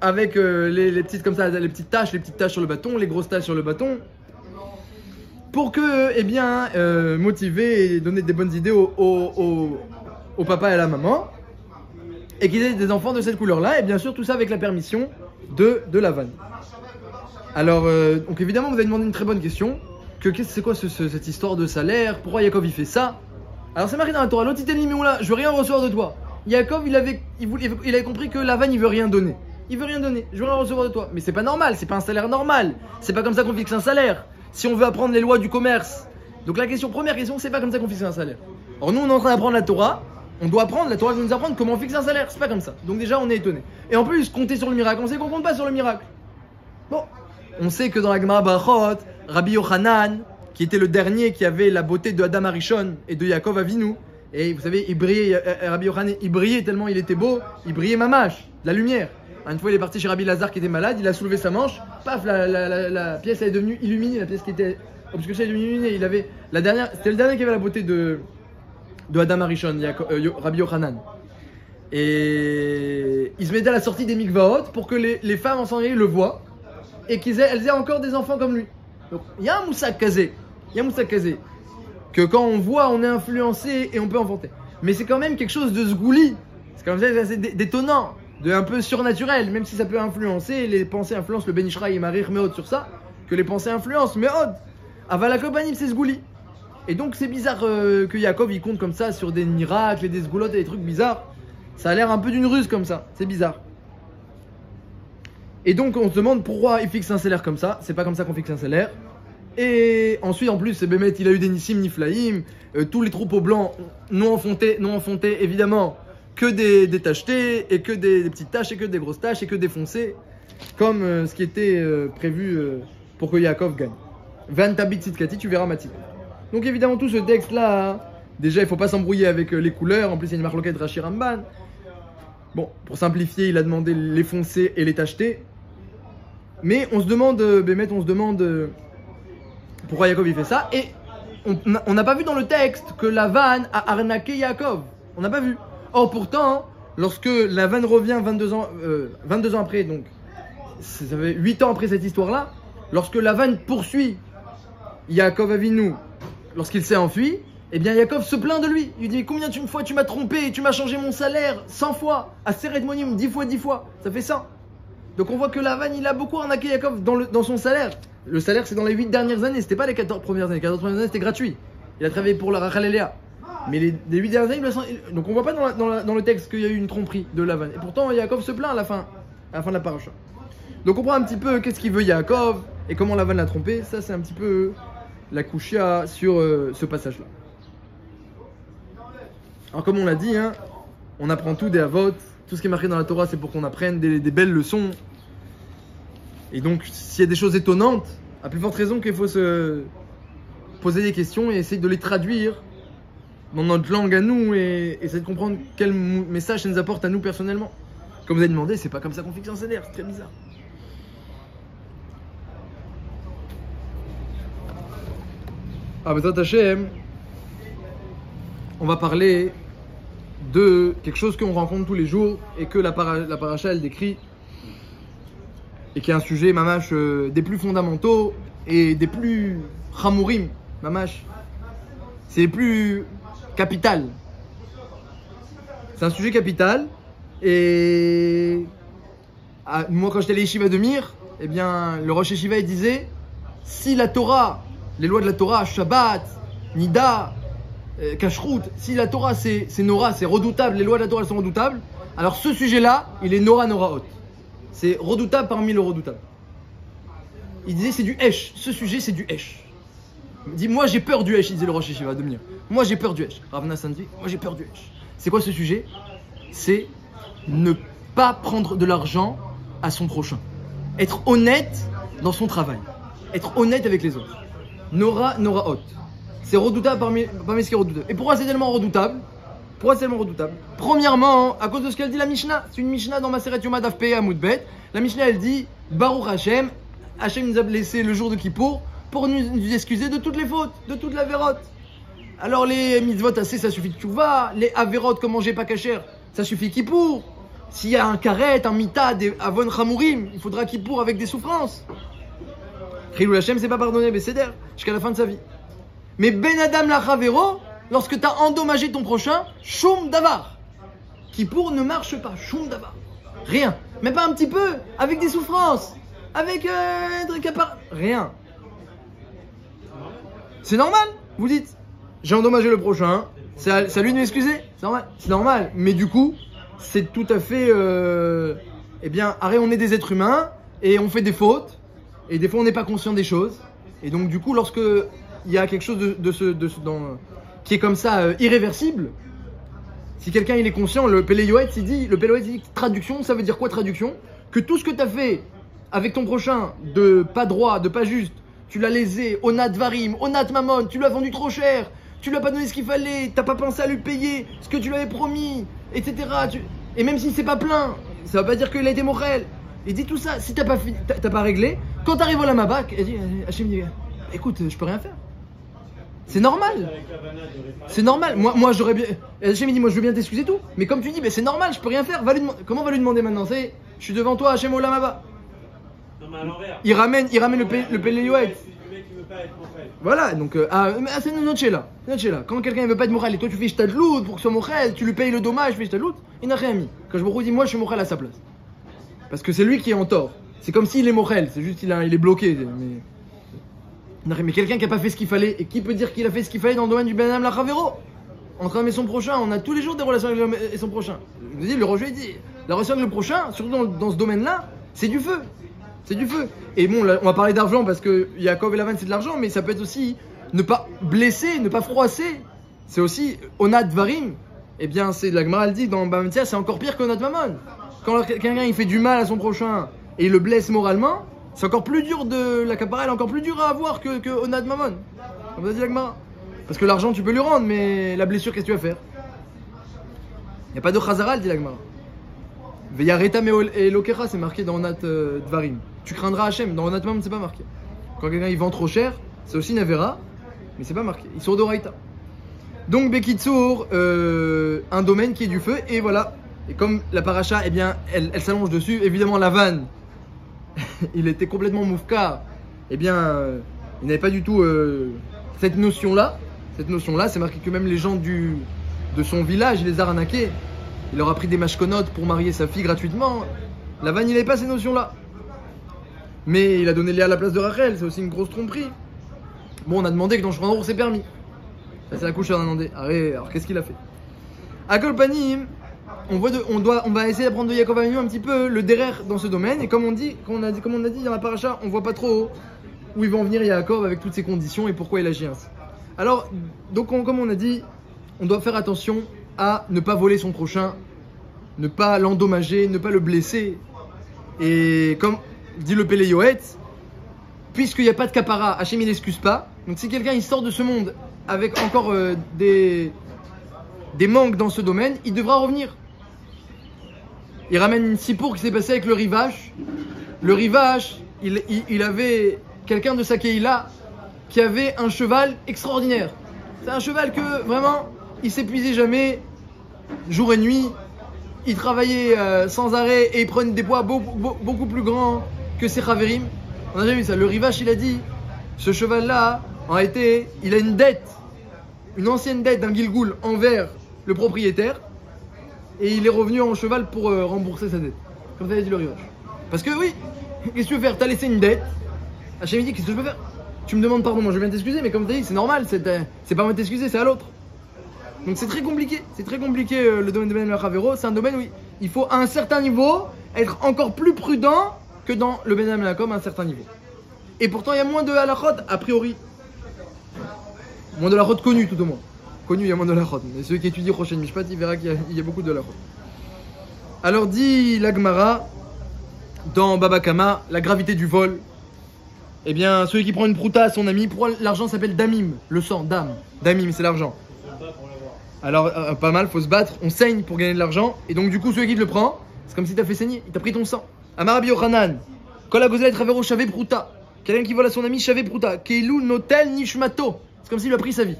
avec les petites comme ça, les petites taches sur le bâton, les grosses taches sur le bâton, pour que motiver et donner des bonnes idées au papa et à la maman, et qu'ils aient des enfants de cette couleur-là, et bien sûr tout ça avec la permission de Lavan. Alors donc évidemment vous avez demandé une très bonne question, c'est quoi cette histoire de salaire? Pourquoi Yaakov il fait ça? Alors c'est marqué dans la Torah, l'autre il dit là, je veux rien recevoir de toi. Yaakov il avait compris que Lavan il veut rien donner. Il veut rien donner, je veux rien recevoir de toi. Mais c'est pas normal, c'est pas un salaire normal. C'est pas comme ça qu'on fixe un salaire. Si on veut apprendre les lois du commerce. Donc première question, c'est pas comme ça qu'on fixe un salaire. Alors nous on est en train d'apprendre la Torah. On doit apprendre, la Torah va nous apprendre comment on fixe un salaire. C'est pas comme ça. Donc déjà on est étonné. Et en plus, compter sur le miracle, on sait qu'on compte pas sur le miracle. Bon, on sait que dans la Gemara Brachot, Rabbi Yochanan, qui était le dernier qui avait la beauté de Adam Arishon et de Yaakov Avinu, et vous savez, il brillait, Rabbi Yochanan, il brillait tellement il était beau, il brillait mamash, la lumière. Une fois il est parti chez Rabbi Lazare qui était malade, il a soulevé sa manche, paf, la pièce elle est devenue illuminée, la pièce qui était obscurcie elle est devenue illuminée. C'était le dernier qui avait la beauté de Adam Arishon, Rabbi Yochanan. Et il se mettait à la sortie des mikvaot pour que les femmes en sanglier le voient et qu'elles aient encore des enfants comme lui. Donc il y a un moussak kazé, que quand on voit, on est influencé et on peut enfanter. Mais c'est quand même quelque chose de sgouli, c'est quand même assez détonnant, de un peu surnaturel, même si ça peut influencer, les pensées influencent, le Ben Ishraï et Marir Meod sur ça, que les pensées influencent, Meod. Avalakobanim c'est sgouli. Et donc c'est bizarre que Yaakov il compte comme ça sur des miracles et des sgoulottes et des trucs bizarres. Ça a l'air un peu d'une ruse comme ça, c'est bizarre. Et donc on se demande pourquoi il fixe un salaire comme ça, c'est pas comme ça qu'on fixe un salaire. Et ensuite en plus, Bémet il a eu des Nissim Niflaïm, tous les troupeaux blancs n'ont enfanté évidemment que des tachetés et que des petites taches et que des grosses taches et que des foncés, comme ce qui était prévu pour que Yaakov gagne. Van tabit sitkati, tu verras Mati. Donc évidemment tout ce texte-là, déjà il faut pas s'embrouiller avec les couleurs, en plus il y a une marloquette Rashi Ramban. Bon, pour simplifier, il a demandé les foncés et les tachetés. Mais on se demande, Bémet, pourquoi Yaakov il fait ça. Et on n'a pas vu dans le texte que Lavan a arnaqué Yaakov. On n'a pas vu. Or pourtant, lorsque Lavan revient 22 ans après, donc ça fait 8 ans après cette histoire-là, lorsque Lavan poursuit Yaakov Avinu, lorsqu'il s'est enfui, eh bien Yaakov se plaint de lui. Il dit combien de fois tu m'as trompé, tu m'as changé mon salaire 100 fois, à Seret Monim 10 fois, ça fait 100. Donc on voit que Lavan il a beaucoup arnaqué Yaakov dans son salaire. Le salaire c'est dans les 8 dernières années, c'était pas les 14 premières années. Les 14 premières années c'était gratuit. Il a travaillé pour la Rachel et Léa. Mais les 8 dernières années, donc on voit pas dans le texte qu'il y a eu une tromperie de Lavan. Et pourtant Yaakov se plaint à la fin de la paracha. Donc on comprend un petit peu qu'est-ce qu'il veut Yaakov et comment Lavan l'a trompé. Ça c'est un petit peu la kushia sur ce passage-là. Alors comme on l'a dit, hein, on apprend tout des Avot, tout ce qui est marqué dans la Torah c'est pour qu'on apprenne des belles leçons. Et donc s'il y a des choses étonnantes, à plus forte raison qu'il faut se poser des questions et essayer de les traduire dans notre langue à nous et essayer de comprendre quel message ça nous apporte à nous personnellement. Comme vous avez demandé, c'est pas comme ça qu'on fixe un salaire, c'est très bizarre. Ah, mais toi, Hachem, on va parler de quelque chose qu'on rencontre tous les jours et que la paracha elle décrit et qui est un sujet mamash des plus fondamentaux et des plus chamourim mamash, c'est les plus capital. C'est un sujet capital et moi quand j'étais à l'Yeshiva de Mir, eh bien le Rosh Yeshiva il disait si la Torah, les lois de la Torah, Shabbat, Nida, Kashrut, si la Torah c'est Nora, c'est redoutable, les lois de la Torah elles sont redoutables, alors ce sujet-là, il est Nora Noraot. C'est redoutable parmi le redoutable. Il disait c'est du Hesh, ce sujet c'est du Hesh. Il dit moi j'ai peur du Hesh, il disait le Rosh Yeshiva de Mir. Moi j'ai peur du Hesh. Rav Nassan dit moi j'ai peur du Hesh. C'est quoi ce sujet? C'est ne pas prendre de l'argent à son prochain. Être honnête dans son travail. Être honnête avec les autres. Nora Hot. C'est redoutable parmi ce qui est redoutable. Et pourquoi c'est tellement redoutable? Premièrement, à cause de ce qu'elle dit la Mishnah. C'est une Mishnah dans Maseret Yoma Daf Pei Amud Bet. La Mishnah elle dit Baruch Hashem, Hashem nous a blessé le jour de Kippour pour nous excuser de toutes les fautes, de toute la vérote. Alors les mitzvot assez, ça suffit de tchouva. Les avérotes comme manger pas kasher, ça suffit Kippour. S'il y a un karet, un mita, des avon chamourim, il faudra Kippour avec des souffrances. Chilul Hashem, c'est pas pardonné, mais c'est jusqu'à la fin de sa vie. Mais Ben Adam la Chavero, lorsque tu as endommagé ton prochain, Shum Davar. Kippour ne marche pas, Shum Davar. Rien. Mais pas un petit peu, avec des souffrances, avec un truc à part. Rien. C'est normal, vous dites. J'ai endommagé le prochain, c'est à lui de m'excuser. C'est normal. Mais du coup, c'est tout à fait. Eh bien, arrête, on est des êtres humains et on fait des fautes. Et des fois, on n'est pas conscient des choses. Et donc, du coup, lorsque il y a quelque chose qui est comme ça irréversible, si quelqu'un il est conscient, le Pélé Yoetz il dit traduction, ça veut dire quoi traduction? Que tout ce que tu as fait avec ton prochain de pas droit, de pas juste, tu l'as lésé, onat varim, onat mamon, tu l'as vendu trop cher, tu lui as pas donné ce qu'il fallait, t'as pas pensé à lui payer ce que tu lui avais promis, etc. Et même si c'est pas plein, ça va pas dire qu'il a été morel. Il dit tout ça, si t'as pas réglé, quand t'arrives au Lamabak, il dit, Hachem dit, écoute, je peux rien faire. C'est normal. C'est normal. Moi j'aurais bien. Hachem dit, moi je veux bien t'excuser tout. Mais comme tu dis, c'est normal, je peux rien faire. Comment on va lui demander maintenant? Je suis devant toi, Hachem Olam Haba. Il ramène le Péléoët. Voilà, donc c'est une autre là. Quand quelqu'un ne veut pas être moral et toi tu fais shtadlout pour que ce soit moral, tu lui payes le dommage, tu fais shtadlout, il n'a rien mis. Quand je me dis, moi je suis moral à sa place. Parce que c'est lui qui est en tort. C'est comme s'il est moral, c'est juste il est bloqué. Mais quelqu'un qui n'a pas fait ce qu'il fallait, et qui peut dire qu'il a fait ce qu'il fallait dans le domaine du Ben Adam la Chavero? Entre homme et son prochain, on a tous les jours des relations avec l'homme et son prochain. Je vous dis, le Roger dit, la relation avec le prochain, surtout dans ce domaine-là, c'est du feu. C'est du feu. Et bon, là, on va parler d'argent parce que Yaakov et Lavan c'est de l'argent, mais ça peut être aussi ne pas blesser, ne pas froisser. C'est aussi onat varim. Eh bien, c'est la Gemara dit dans Bamitia, c'est encore pire qu'onat mamon. Quand quelqu'un il fait du mal à son prochain et il le blesse moralement, C'est encore plus dur la capara, elle est encore plus dure à avoir que Onad Mamon. Comme vous a dit la Gemara. Parce que l'argent tu peux lui rendre, mais la blessure, qu'est-ce que tu vas faire? Il n'y a pas de Chazaral, dit la Gemara. Veyareta et Lokecha, c'est marqué dans Onat Dvarim. Tu craindras Hachem, dans Onat Mamon, c'est pas marqué. Quand quelqu'un il vend trop cher, c'est aussi Navera, mais c'est pas marqué. Ils sont d'Oraita. Donc Bekitsour, un domaine qui est du feu, et voilà. Et comme la paracha, eh bien, elle s'allonge dessus, évidemment Lavan, il était complètement moufka, eh bien, il n'avait pas du tout cette notion-là. Cette notion-là, c'est marqué que même les gens de son village, il les a arnaqués. Il leur a pris des mashkonotes pour marier sa fille gratuitement. Lavan, il n'avait pas ces notions-là. Mais il a donné Léa à la place de Rachel, c'est aussi une grosse tromperie. Bon, on a demandé que dans Shulchan Aruch c'est permis. Ça, c'est la couche qu'on a demandé. Alors qu'est-ce qu'il a fait? À Kolpanim, on va essayer d'apprendre de Yaakov Avinu un petit peu le derrière dans ce domaine. Et comme on a dit dans la paracha, on voit pas trop où il va en venir Yaakov avec toutes ses conditions et pourquoi il agit ainsi. Alors, donc comme on a dit, on doit faire attention à ne pas voler son prochain, ne pas l'endommager, ne pas le blesser. Et comme dit le Pélé Yoet, puisqu'il n'y a pas de capara, Hachem il n'excuse pas. Donc si quelqu'un il sort de ce monde avec encore des manques dans ce domaine, il devra revenir. Il ramène une sipour qui s'est passée avec le Rivache. Le Rivache, il avait quelqu'un de sa Keïla qui avait un cheval extraordinaire. C'est un cheval que vraiment, il s'épuisait jamais, jour et nuit. Il travaillait sans arrêt et il prenait des poids beaucoup plus grands que ses Chaverim. On a déjà vu ça. Le Rivache, il a dit, ce cheval-là, en réalité, il a une dette, une ancienne dette d'un Gilgoul envers le propriétaire. Et il est revenu en cheval pour rembourser sa dette. Comme ça a dit le Rivache. Parce que oui, qu'est-ce que tu veux faire? T'as laissé une dette. Hachem dit, qu'est-ce que je peux faire? Tu me demandes pardon, moi je viens t'excuser, mais comme tu as dit, c'est normal, c'est pas moi de t'excuser, c'est à l'autre. Donc c'est très compliqué, le domaine de Ben Melachavero. C'est un domaine où il faut à un certain niveau être encore plus prudent que dans le Ben Melakom à un certain niveau. Et pourtant il y a moins de halachot a priori. Moins de halachot connu tout au moins. Connu, il y a moins de halachot. Mais celui qui étudie Rochen Mishpat, il verra qu'il y a beaucoup de halachot. Alors dit la Gemara dans Baba Kama, la gravité du vol. Eh bien, celui qui prend une prouta à son ami, pourquoi l'argent s'appelle damim? Le sang, dam. Damim, c'est l'argent. Alors, pas mal, faut se battre, on saigne pour gagner de l'argent. Et donc, du coup, celui qui te le prend, c'est comme si t'as fait saigner, il t'a pris ton sang. Amarabi Yochanan, Kola Gozel Travero Shave Prouta. Quelqu'un qui vole à son ami Shave Prouta. Keilou Notel Nishmato. C'est comme s'il lui a pris sa vie.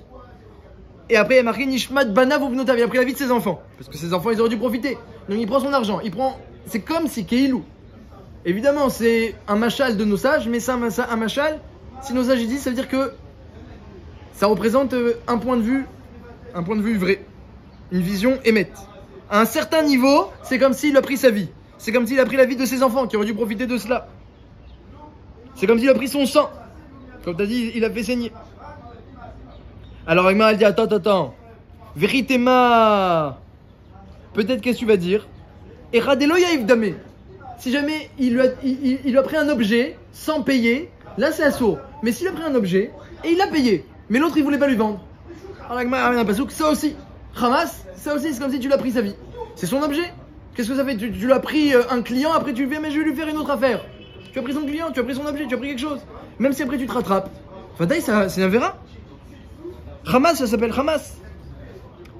Et après, il y a marqué Nishmat Banav Ubnotav. Il a pris la vie de ses enfants. Parce que ses enfants, ils auraient dû profiter. Donc, il prend son argent. C'est comme si Keilou. Évidemment, c'est un machal de nos sages, mais c'est un machal. Si nos sages disent, ça veut dire que ça représente un point de vue vrai, une vision émette. À un certain niveau, c'est comme s'il a pris sa vie. C'est comme s'il a pris la vie de ses enfants qui auraient dû profiter de cela. C'est comme s'il a pris son sang. Comme tu as dit, il a fait saigner. Alors Agma, elle dit attends. Véritema. Peut-être qu'est-ce que tu vas dire? Et Radelo Yaïf Damé. Si jamais il lui a pris un objet sans payer, là c'est assaut. Mais s'il a pris un objet et il l'a payé, mais l'autre il voulait pas lui vendre. Alors la Pasouk, ça aussi, Hamas, ça aussi c'est comme si tu l'as pris sa vie. C'est son objet. Qu'est-ce que ça fait? Tu lui as pris un client, après tu lui fais mais je vais lui faire une autre affaire. Tu as pris son client, tu as pris son objet, tu as pris quelque chose. Même si après tu te rattrapes. Enfin d'ailleurs c'est un verra. Hamas, ça s'appelle Hamas.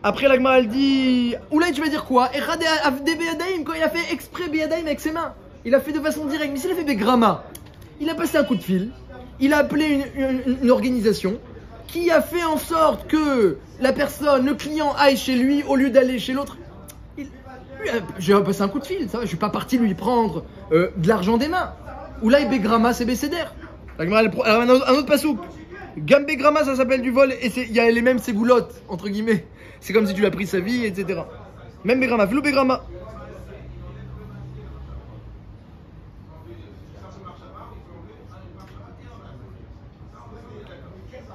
Après l'Agma elle dit Oulay tu vas dire quoi? Quand il a fait exprès Beyadaim avec ses mains, il a fait de façon directe. Mais s'il a fait Begrama, il a passé un coup de fil, il a appelé une organisation qui a fait en sorte que la personne, le client aille chez lui au lieu d'aller chez l'autre. J'ai passé un coup de fil, ça va, je suis pas parti lui prendre de l'argent des mains. Oulay Begrama c'est Bécéder. L'Agma elle ramène un autre pasouk. Gambe Grama ça s'appelle du vol et il y a les mêmes ségoulottes entre guillemets. C'est comme si tu l'as pris sa vie, etc. Même Begrama, Flou Begrama.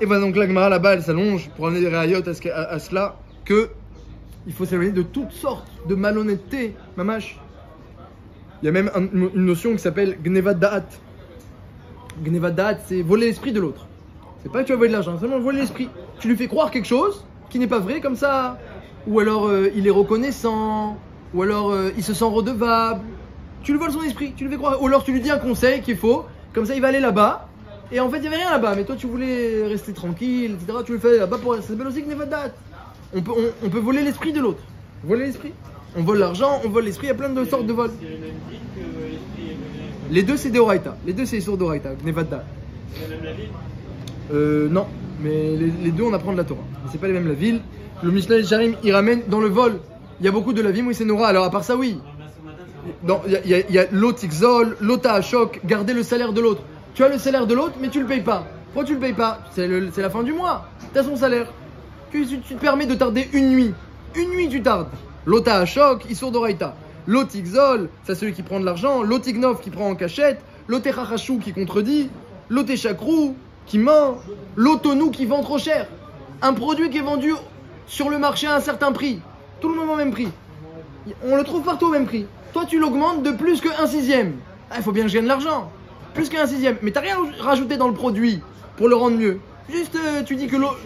Et voilà donc la Gemara là-bas elle s'allonge pour amener des réayotes à cela que il faut s'éloigner de toutes sortes de malhonnêteté, mamash. Il y a même une notion qui s'appelle Gnevat Da'at. Gnevat Da'at c'est voler l'esprit de l'autre. C'est pas que tu vas voler de l'argent, c'est seulement voler l'esprit. Tu lui fais croire quelque chose qui n'est pas vrai comme ça, ou alors il est reconnaissant, ou alors il se sent redevable. Tu lui voles son esprit, tu lui fais croire, ou alors tu lui dis un conseil qui est faux, comme ça il va aller là-bas. Et en fait, il n'y avait rien là-bas, mais toi tu voulais rester tranquille, etc. Tu le fais là-bas pour. Ça s'appelle aussi Gnevat Da'at. On peut voler l'esprit de l'autre. Voler l'esprit. On vole l'argent, on vole l'esprit, il y a plein de sortes de vols. Les deux c'est Deoraita. Les deux c'est sur Deoraita, Gnevat Da'at. C'est même la ville. Non, mais les deux on apprend de la Torah. Mais c'est pas les mêmes la ville. Le Mishnah Yesharim il ramène dans le vol. Il y a beaucoup de la vie, oui c'est Nora. Alors à part ça, oui. Il y a l'autre Xol, l'autre à choc, garder le salaire de l'autre. Tu as le salaire de l'autre, mais tu le payes pas. Pourquoi tu le payes pas? C'est la fin du mois. Tu as son salaire. Tu te permets de tarder une nuit. Une nuit tu tardes. L'autre à choc, il sort d'Oraïta. L'autre Xol, c'est celui qui prend de l'argent. L'autre Ignov qui prend en cachette. L'autre Chachachou qui contredit. L'autre Chakrou qui ment. L'autre nous qui vend trop cher. Un produit qui est vendu sur le marché à un certain prix. Tout le monde au même prix. On le trouve partout au même prix. Toi tu l'augmentes de plus que 1/6. Il faut bien que je gagne de l'argent. Plus qu'un 1/6. Mais t'as rien rajouté dans le produit pour le rendre mieux. Juste tu dis que l'autre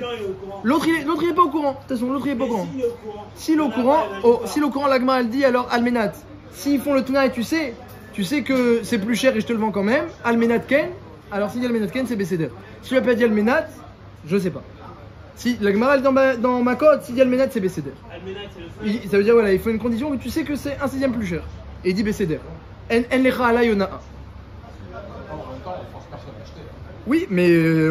il est pas au courant. De toute façon l'autre il est pas au courant. S'il est au courant, l'agma elle dit alors Almenat. S'ils font le tuna et tu sais que c'est plus cher et je te le vends quand même. Almenat Ken. Alors s'il dit Almenat Ken c'est Besséder. Si tu n'as pas dit Almenat, je sais pas. Si la Gemara dans ma code, s'il dit Almenat c'est Besséder. Ça veut dire voilà, il faut une condition où tu sais que c'est 1/6 plus cher. Et il dit Besséder. En lecha ala yona. Oui, mais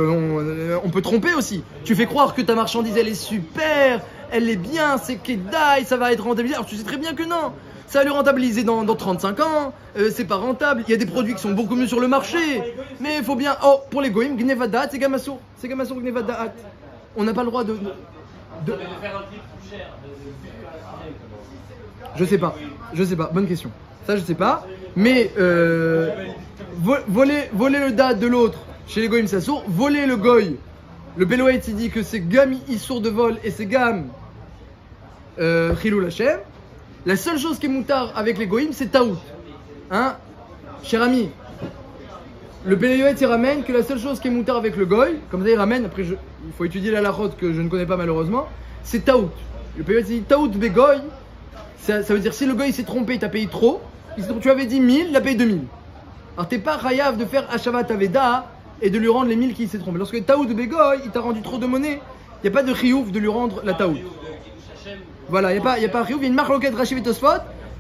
on peut tromper aussi. Tu fais croire que ta marchandise elle est super, elle est bien, c'est Kedai, ça va être rentabilisé. Alors tu sais très bien que non. Ça va lui rentabiliser dans 35 ans, c'est pas rentable. Il y a des produits qui sont beaucoup mieux sur le marché. Mais il faut bien. Oh, pour les Goïm, Gnevat Da'at, c'est Gamassour. C'est Gamassour Gnevat Da'at. On n'a pas le droit de. Faire un prix plus cher. Je sais pas, bonne question. Ça je sais pas. Mais voler le da'at de l'autre. Chez les goïms ça sourd, voler le goy. Le Beloït il dit que c'est gam issour de vol et c'est gam chilul Hashem. La seule chose qui est moutard avec les goïms c'est taout. Hein, cher ami. Le Beloït il ramène que la seule chose qui est moutard avec le goy, comme ça il ramène, après il faut étudier la halachot que je ne connais pas malheureusement, c'est taout. Le Beloït dit taout begoy, ça veut dire si le goy s'est trompé, il t'a payé trop, tu avais dit 1000, il a payé 2000. Alors t'es pas chayav de faire Hashavat Aveda et de lui rendre les 1000 qui s'est trompé. Lorsque Taout de Begoy, il t'a rendu trop de monnaie, il n'y a pas de chiouf de lui rendre la Taout. Voilà, il n'y a pas chiouf, il y a une marque loquette Rashi et Tosfot.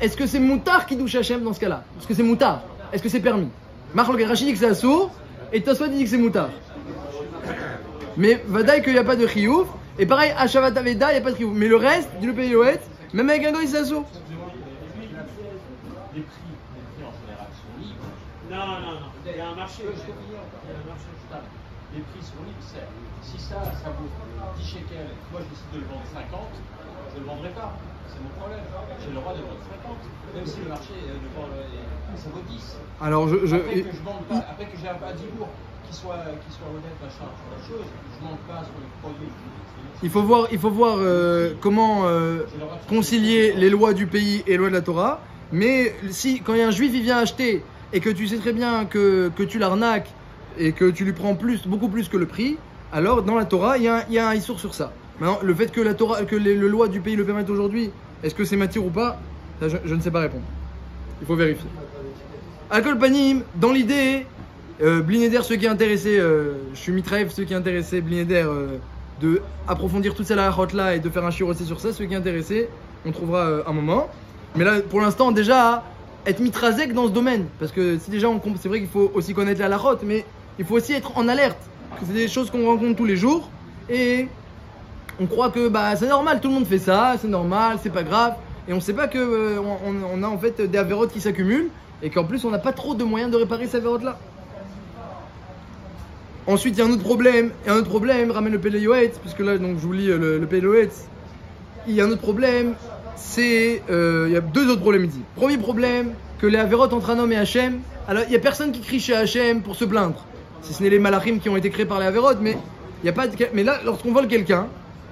Est-ce que c'est Moutar qui douche Hachem dans ce cas-là? Est-ce que c'est Moutar? Est-ce que c'est permis? Marque loquette Rashi dit que c'est assourd et Tosfot dit que c'est Moutar. Mais Vadaï qu'il n'y a pas de chiouf. Et pareil, Hashavat Aveda, il n'y a pas de chiouf. Mais le reste, du le Péyoët, même avec un goy, c'est assourd. Non. Il y a un marché. Les prix sont libres, certes. Si ça vaut 10 shekels, moi je décide de le vendre 50, je ne le vendrai pas. C'est mon problème. J'ai le droit de vendre 50, même si le marché ça vaut 10. Alors après que j'ai un dibour qui soit honnête, machin, c'est autre chose. Je ne manque pas sur le produit. Il faut voir comment concilier les lois du pays et les lois de la Torah. Mais si quand il y a un juif il vient acheter et que tu sais très bien que tu l'arnaques et que tu lui prends beaucoup plus que le prix, alors dans la Torah il y a un issour sur ça. Maintenant le fait que la Torah, que les lois du pays le permettent aujourd'hui, est-ce que c'est matière ou pas, ça, je ne sais pas répondre. Il faut vérifier. Alcool Panim, dans l'idée, Blineder, ceux qui est intéressé, je suis mitraïf, ceux qui est intéressé, Blineder, de approfondir toute cette halachot là et de faire un shiur aussi sur ça, ceux qui est intéressé, on trouvera un moment. Mais là, pour l'instant, déjà, être mitrazek dans ce domaine. Parce que si déjà, c'est vrai qu'il faut aussi connaître la halachot, mais il faut aussi être en alerte. Que c'est des choses qu'on rencontre tous les jours. Et on croit que c'est normal, tout le monde fait ça, c'est normal, c'est pas grave. Et on sait pas que on a en fait des avérotes qui s'accumulent. Et qu'en plus, on n'a pas trop de moyens de réparer ces avérotes là. Ensuite, il y a un autre problème, ramène le Péléoët, puisque là, donc, je vous lis le Péléoët. Il y a un autre problème. Il y a deux autres problèmes ici. Premier problème, que les avérotes entre un homme et Hachem, alors il n'y a personne qui crie chez Hachem pour se plaindre. Si ce n'est les malachim qui ont été créés par les avérotes, mais il y a pas mais là, lorsqu'on vole quelqu'un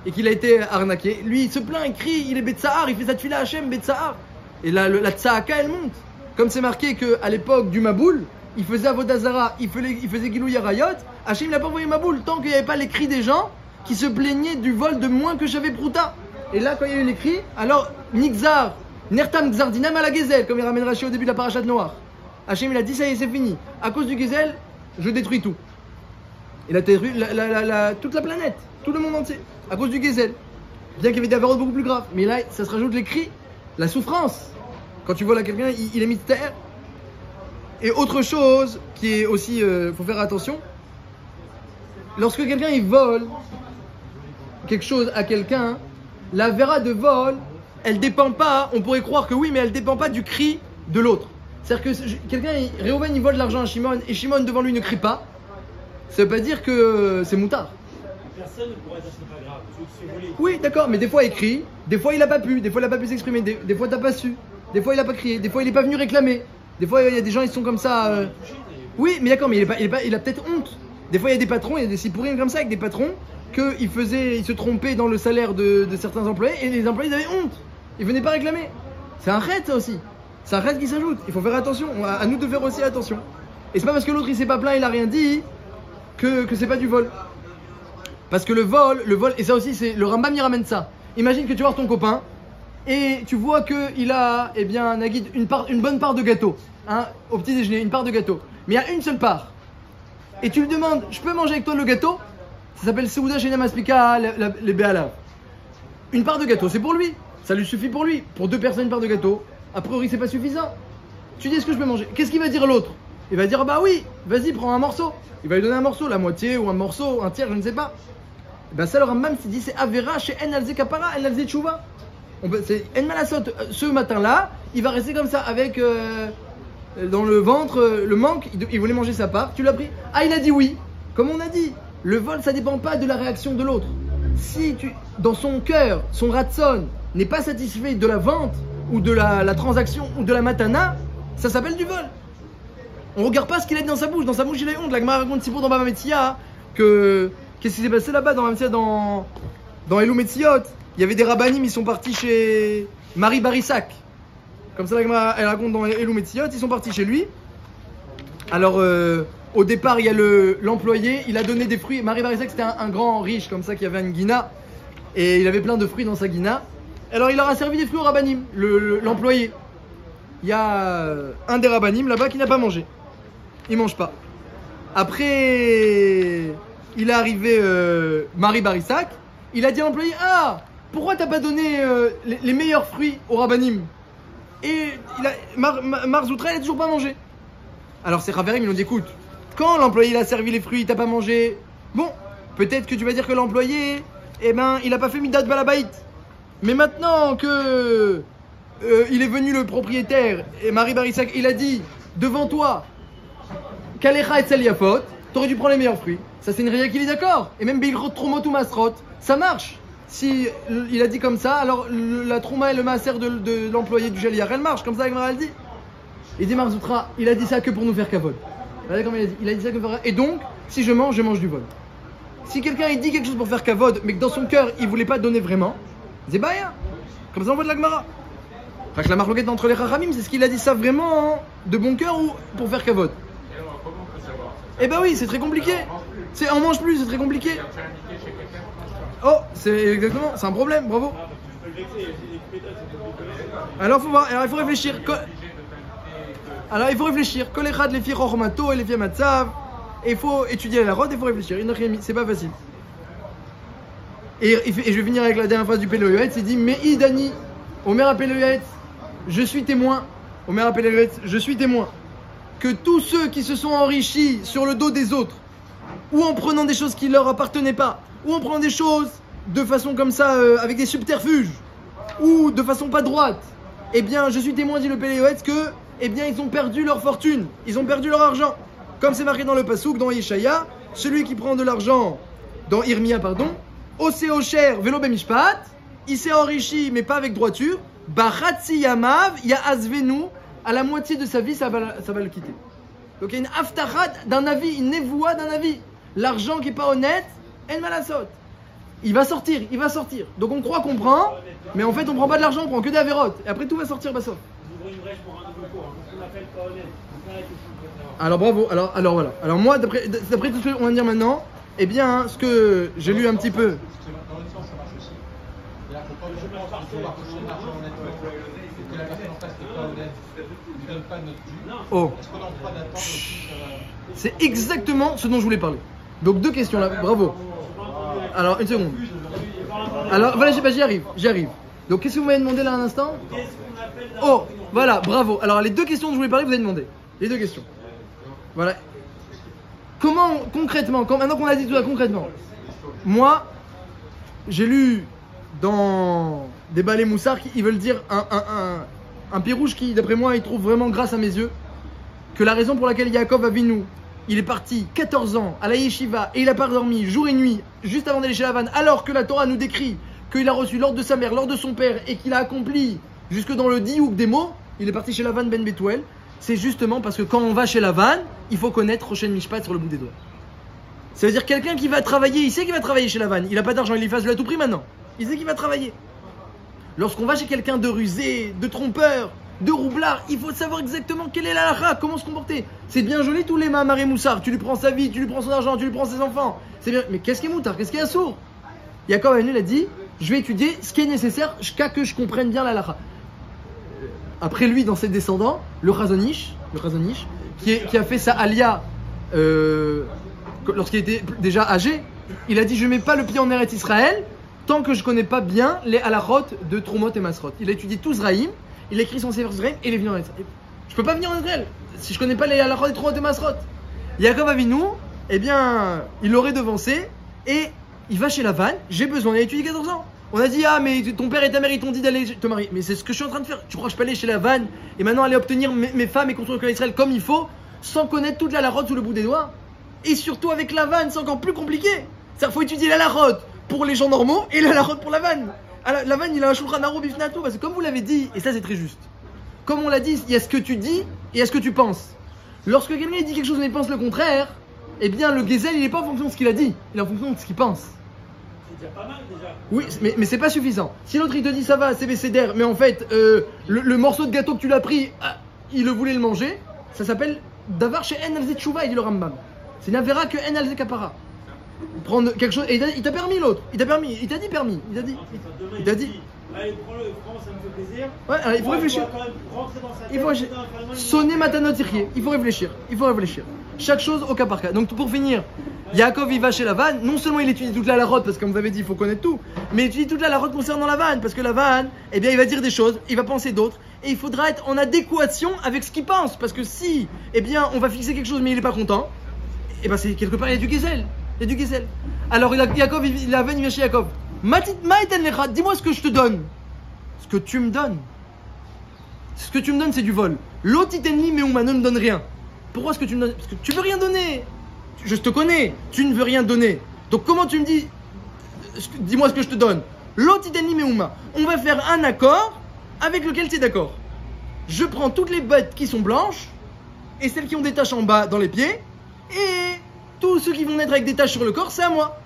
et qu'il a été arnaqué, lui il se plaint, il crie, il est Betsahar, il fait sa tefila à Hachem, Betsahar. Et là, la Tsaaka elle monte. Comme c'est marqué qu'à l'époque du Maboul, il faisait Avodazara, il faisait Gilou Yarayot, Hachem il n'a pas envoyé Maboul tant qu'il n'y avait pas les cris des gens qui se plaignaient du vol de moins que j'avais Prouta. Et là, quand il y a eu les cris, alors Nixar, Nertam Xardinam à la Gezel, comme il ramène Rashi au début de la parachat noire. Hachem il a dit ça y est, c'est fini. À cause du Gezel, je détruis tout. Il a détruit toute la planète, tout le monde entier, à cause du Gezel. Bien qu'il y avait des avérotes beaucoup plus graves. Mais là, ça se rajoute les cris, la souffrance. Quand tu vois là quelqu'un, il est mis de terre. Et autre chose qui est aussi, faut faire attention, lorsque quelqu'un il vole quelque chose à quelqu'un, la vera de vol, elle dépend pas, on pourrait croire que oui, mais elle dépend pas du cri de l'autre. C'est-à-dire que quelqu'un, Réhouven, il vole de l'argent à Shimon, et Shimon devant lui ne crie pas, ça veut pas dire que c'est moutard. Personne ne pourrait dire que c'est pas grave. C'est volé. Oui, d'accord, mais des fois il crie, des fois il a pas pu, des fois il a pas pu s'exprimer, des fois t'as pas su, des fois il a pas crié, des fois il est pas venu réclamer, des fois il y a des gens ils sont comme ça. Oui, mais d'accord, mais il a peut-être honte. Des fois il y a des patrons, il y a des sipourines comme ça avec des patrons qu'ils se trompaient dans le salaire de certains employés et les employés ils avaient honte. Ils venaient pas réclamer. C'est un raid ça aussi. C'est un raid qui s'ajoute. Il faut faire attention. À nous de faire aussi attention. Et c'est pas parce que l'autre il s'est pas plaint, il a rien dit que c'est pas du vol. Parce que le vol, et ça aussi c'est le Rambam il ramène ça. Imagine que tu vois ton copain et tu vois qu'il a, eh bien, Nagid, une bonne part de gâteau, hein, au petit déjeuner, une part de gâteau. Mais il y a une seule part. Et tu lui demandes, je peux manger avec toi le gâteau? Ça s'appelle Seouda chez Namaspika, les Béalav. Une part de gâteau, c'est pour lui. Ça lui suffit pour lui. Pour 2 personnes, une part de gâteau. A priori, c'est pas suffisant. Tu dis, est-ce que je peux manger? Qu'est-ce qu'il va dire l'autre? Il va dire, bah oui, vas-y, prends un morceau. Il va lui donner un morceau, la moitié ou un morceau, un tiers, je ne sais pas. Et ben ça, le Rambam s'est dit, c'est Avera chez En Alze Kapara, En Alze Tchouva. C'est En Malasot. Ce matin-là, il va rester comme ça, avec dans le ventre, le manque. Il voulait manger sa part. Tu l'as pris? Ah, il a dit oui. Comme on a dit, le vol, ça dépend pas de la réaction de l'autre. Si dans son cœur, son ratson n'est pas satisfait de la vente, ou de la transaction, ou de la matana, ça s'appelle du vol. On regarde pas ce qu'il a dit dans sa bouche. Dans sa bouche, il a honte. La Gemara raconte si pour dans Baba Metzia que qu'est-ce qui s'est passé là-bas dans Baba Metzia, dans Elou Metziot. Il y avait des rabbanim, ils sont partis chez Marie Barissak. Comme ça, la Gemara, elle raconte dans Elou Metziot, ils sont partis chez lui. Alors, au départ, il y a l'employé, il a donné des fruits. Marie Barissak, c'était un grand riche, comme ça, qui avait une guina. Et il avait plein de fruits dans sa guina. Alors, il leur a servi des fruits au rabbanim, l'employé. Il y a un des rabbanim là-bas qui n'a pas mangé. Il mange pas. Après, il est arrivé Marie Barissak. Il a dit à l'employé, ah, pourquoi t'as pas donné les meilleurs fruits au rabbanim? Et Marzoutra, il a toujours pas mangé. Alors ces Raverim, ils ont dit, écoute, quand l'employé il a servi les fruits, il t'a pas mangé, bon, peut-être que tu vas dire que l'employé, eh ben, il a pas fait midat balabaït. Mais maintenant que il est venu le propriétaire, et Marie Barissak, il a dit, devant toi, Kalecha et Tseliafot, t'aurais dû prendre les meilleurs fruits. Ça c'est une réa qu'il est d'accord. Et même Beilrot Tromot ou Masrot, ça marche. Si il a dit comme ça, alors la Trouma et le Maaser de l'employé du Jaliar, elle marche, comme ça elle dit. Il dit Marzoutra, il a dit ça que pour nous faire kavod. Regardez comment il a dit ça que pour... Et donc, si je mange du vol. Si quelqu'un il dit quelque chose pour faire kavod, mais que dans son cœur il voulait pas donner vraiment, c'est baya. Comme ça on voit de la Gemara. Enfin, la marloquette entre les Chachamim, c'est ce qu'il a dit ça vraiment hein, de bon cœur ou pour faire kavod. Eh ben oui, c'est très compliqué. On mange plus, c'est très compliqué. Oh, c'est exactement, c'est un problème, bravo. Alors faut voir, alors il faut réfléchir. Alors il faut réfléchir. Kolechad les filles Rochmato et les filles Matzav. Et il faut étudier la route et il faut réfléchir. C'est pas facile. Et je vais finir avec la dernière phrase du Pélé Yoetz. Il dit mais Idani, Omer à Pélé Yoetz, je suis témoin. Omer à Pélé Yoetz, je suis témoin que tous ceux qui se sont enrichis sur le dos des autres, ou en prenant des choses qui leur appartenaient pas, ou en prenant des choses de façon comme ça, avec des subterfuges, ou de façon pas droite, eh bien, je suis témoin, dit le Pélé Yoetz, que, eh bien, ils ont perdu leur fortune, ils ont perdu leur argent. Comme c'est marqué dans le Passouk, dans Yeshaya, celui qui prend de l'argent, dans Irmia, pardon, Oseocher velo bemishpat, il s'est enrichi, mais pas avec droiture, Bachatsi yamav, ya azvenu, à la moitié de sa vie, ça va le quitter. Donc il y a une aftachat d'un avis, une névoie d'un avis. L'argent qui n'est pas honnête, elle malasot. Il va sortir. Donc on croit qu'on prend, mais en fait on prend pas de l'argent, on prend que des avérotes. Et après tout va sortir, bah ça. Alors bravo, alors voilà. Alors moi, d'après tout ce qu'on va dire maintenant, eh bien, ce que j'ai lu un petit peu. Dans l'autre sens, ça marche aussi. C'est-à-dire que quand on pense qu'on va toucher de l'argent honnêtement, et que la personne en face n'est pas honnête, ne donne pas notre dû, Oh, est-ce qu'on est en droit d'attendre aussi c'est exactement ce dont je voulais parler. Donc deux questions là, bravo. Alors une seconde. Alors voilà, j'y arrive. Donc qu'est-ce que vous m'avez demandé là un instant? Oh, voilà, bravo. Alors les deux questions dont je voulais parler, vous avez demandé. Les deux questions. Voilà. Comment concrètement, maintenant qu'on a dit tout ça concrètement, moi, j'ai lu dans des balais moussards qui veulent dire un pirouge qui, d'après moi, il trouve vraiment grâce à mes yeux que la raison pour laquelle Yaakov Avinu, il est parti 14 ans à la yeshiva et il n'a pas dormi jour et nuit juste avant d'aller chez Lavan, alors que la Torah nous décrit qu'il a reçu l'ordre de sa mère, l'ordre de son père et qu'il a accompli jusque dans le diouk des mots, il est parti chez Lavan ben Betuel. C'est justement parce que quand on va chez Lavan, il faut connaître Rochen Mishpat sur le bout des doigts. Ça veut dire quelqu'un qui va travailler, il sait qu'il va travailler chez Lavan, il n'a pas d'argent, il y fasse de à tout prix maintenant. Il sait qu'il va travailler. Lorsqu'on va chez quelqu'un de rusé, de trompeur, de roublard, il faut savoir exactement quelle est la halakha, comment se comporter. C'est bien joli tous les mamaré moussard, tu lui prends sa vie, tu lui prends son argent, tu lui prends ses enfants. C'est bien, mais qu'est-ce qui est moutard, qu'est-ce qui est assourd? Yaakov Avinu a dit, je vais étudier ce qui est nécessaire jusqu'à que je comprenne bien la halakha. Après lui, dans ses descendants, le Chazonish, qui a fait sa alia lorsqu'il était déjà âgé, il a dit je ne mets pas le pied en Eretz Israël tant que je ne connais pas bien les halachot de Trumot et Masrot. Il a étudié tout Zraïm, il a écrit son Sefer Zraïm et il est venu en Eretz Israël. Je ne peux pas venir en Israël si je ne connais pas les halachot de Trumot et Masrot. Yaakov Avinu, eh bien, il l'aurait devancé et il va chez Lavan, j'ai besoin, il a étudié 14 ans. On a dit, ah, mais ton père et ta mère, ils t'ont dit d'aller te marier. Mais c'est ce que je suis en train de faire. Tu crois que je peux aller chez Lavan et maintenant aller obtenir mes femmes et construire le clan d'Israël comme il faut, sans connaître toute la larotte sous le bout des doigts? Et surtout avec Lavan, c'est encore plus compliqué. C'est-à-dire qu'il faut étudier la larotte pour les gens normaux et la larotte pour Lavan. Lavan, il a un shulchan aruch bifnato, parce que comme vous l'avez dit, et ça c'est très juste, comme on l'a dit, il y a ce que tu dis et il y a ce que tu penses. Lorsque quelqu'un dit quelque chose mais il pense le contraire, eh bien le gezel, il n'est pas en fonction de ce qu'il a dit, il est en fonction de ce qu'il pense. C'est déjà pas mal déjà. Oui, mais c'est pas suffisant. Si l'autre il te dit ça va, c'est bécédaire, mais en fait, le morceau de gâteau que tu l'as pris, il le voulait le manger, ça s'appelle Davar chez En Alze Tshuva, il dit le Rambam. C'est n'avera que En Alze Kapara. Prendre quelque chose, et il t'a permis l'autre, il t'a dit permis, il t'a dit. Allez, prends, ça me fait plaisir. Ouais, alors il faut réfléchir. Quand même rentrer dans sa tête, Il faut réfléchir. Sonner matanot tirrier, il faut réfléchir. Chaque chose au cas par cas. Donc pour finir, Yaakov il va chez Lavan, non seulement il étudie toute la larotte, parce que comme vous avez dit, il faut connaître tout, mais il étudie toute la larotte concernant Lavan, parce que Lavan, eh bien il va dire des choses, il va penser d'autres, et il faudra être en adéquation avec ce qu'il pense, parce que si, eh bien on va fixer quelque chose mais il n'est pas content, eh bien c'est quelque part il y a du gezel. Alors Yaakov, Lavan il vient chez Yaakov. Dis-moi ce que je te donne. Ce que tu me donnes. Ce que tu me donnes, c'est du vol. L'otitenli meuma ne me donne rien. Pourquoi est-ce que tu me donnes? Parce que tu veux rien donner. Je te connais. Tu ne veux rien donner. Donc comment tu me dis? Dis-moi ce que je te donne. L'otitenli meuma. On va faire un accord avec lequel tu es d'accord. Je prends toutes les bêtes qui sont blanches et celles qui ont des taches en bas dans les pieds et tous ceux qui vont naître avec des taches sur le corps, c'est à moi.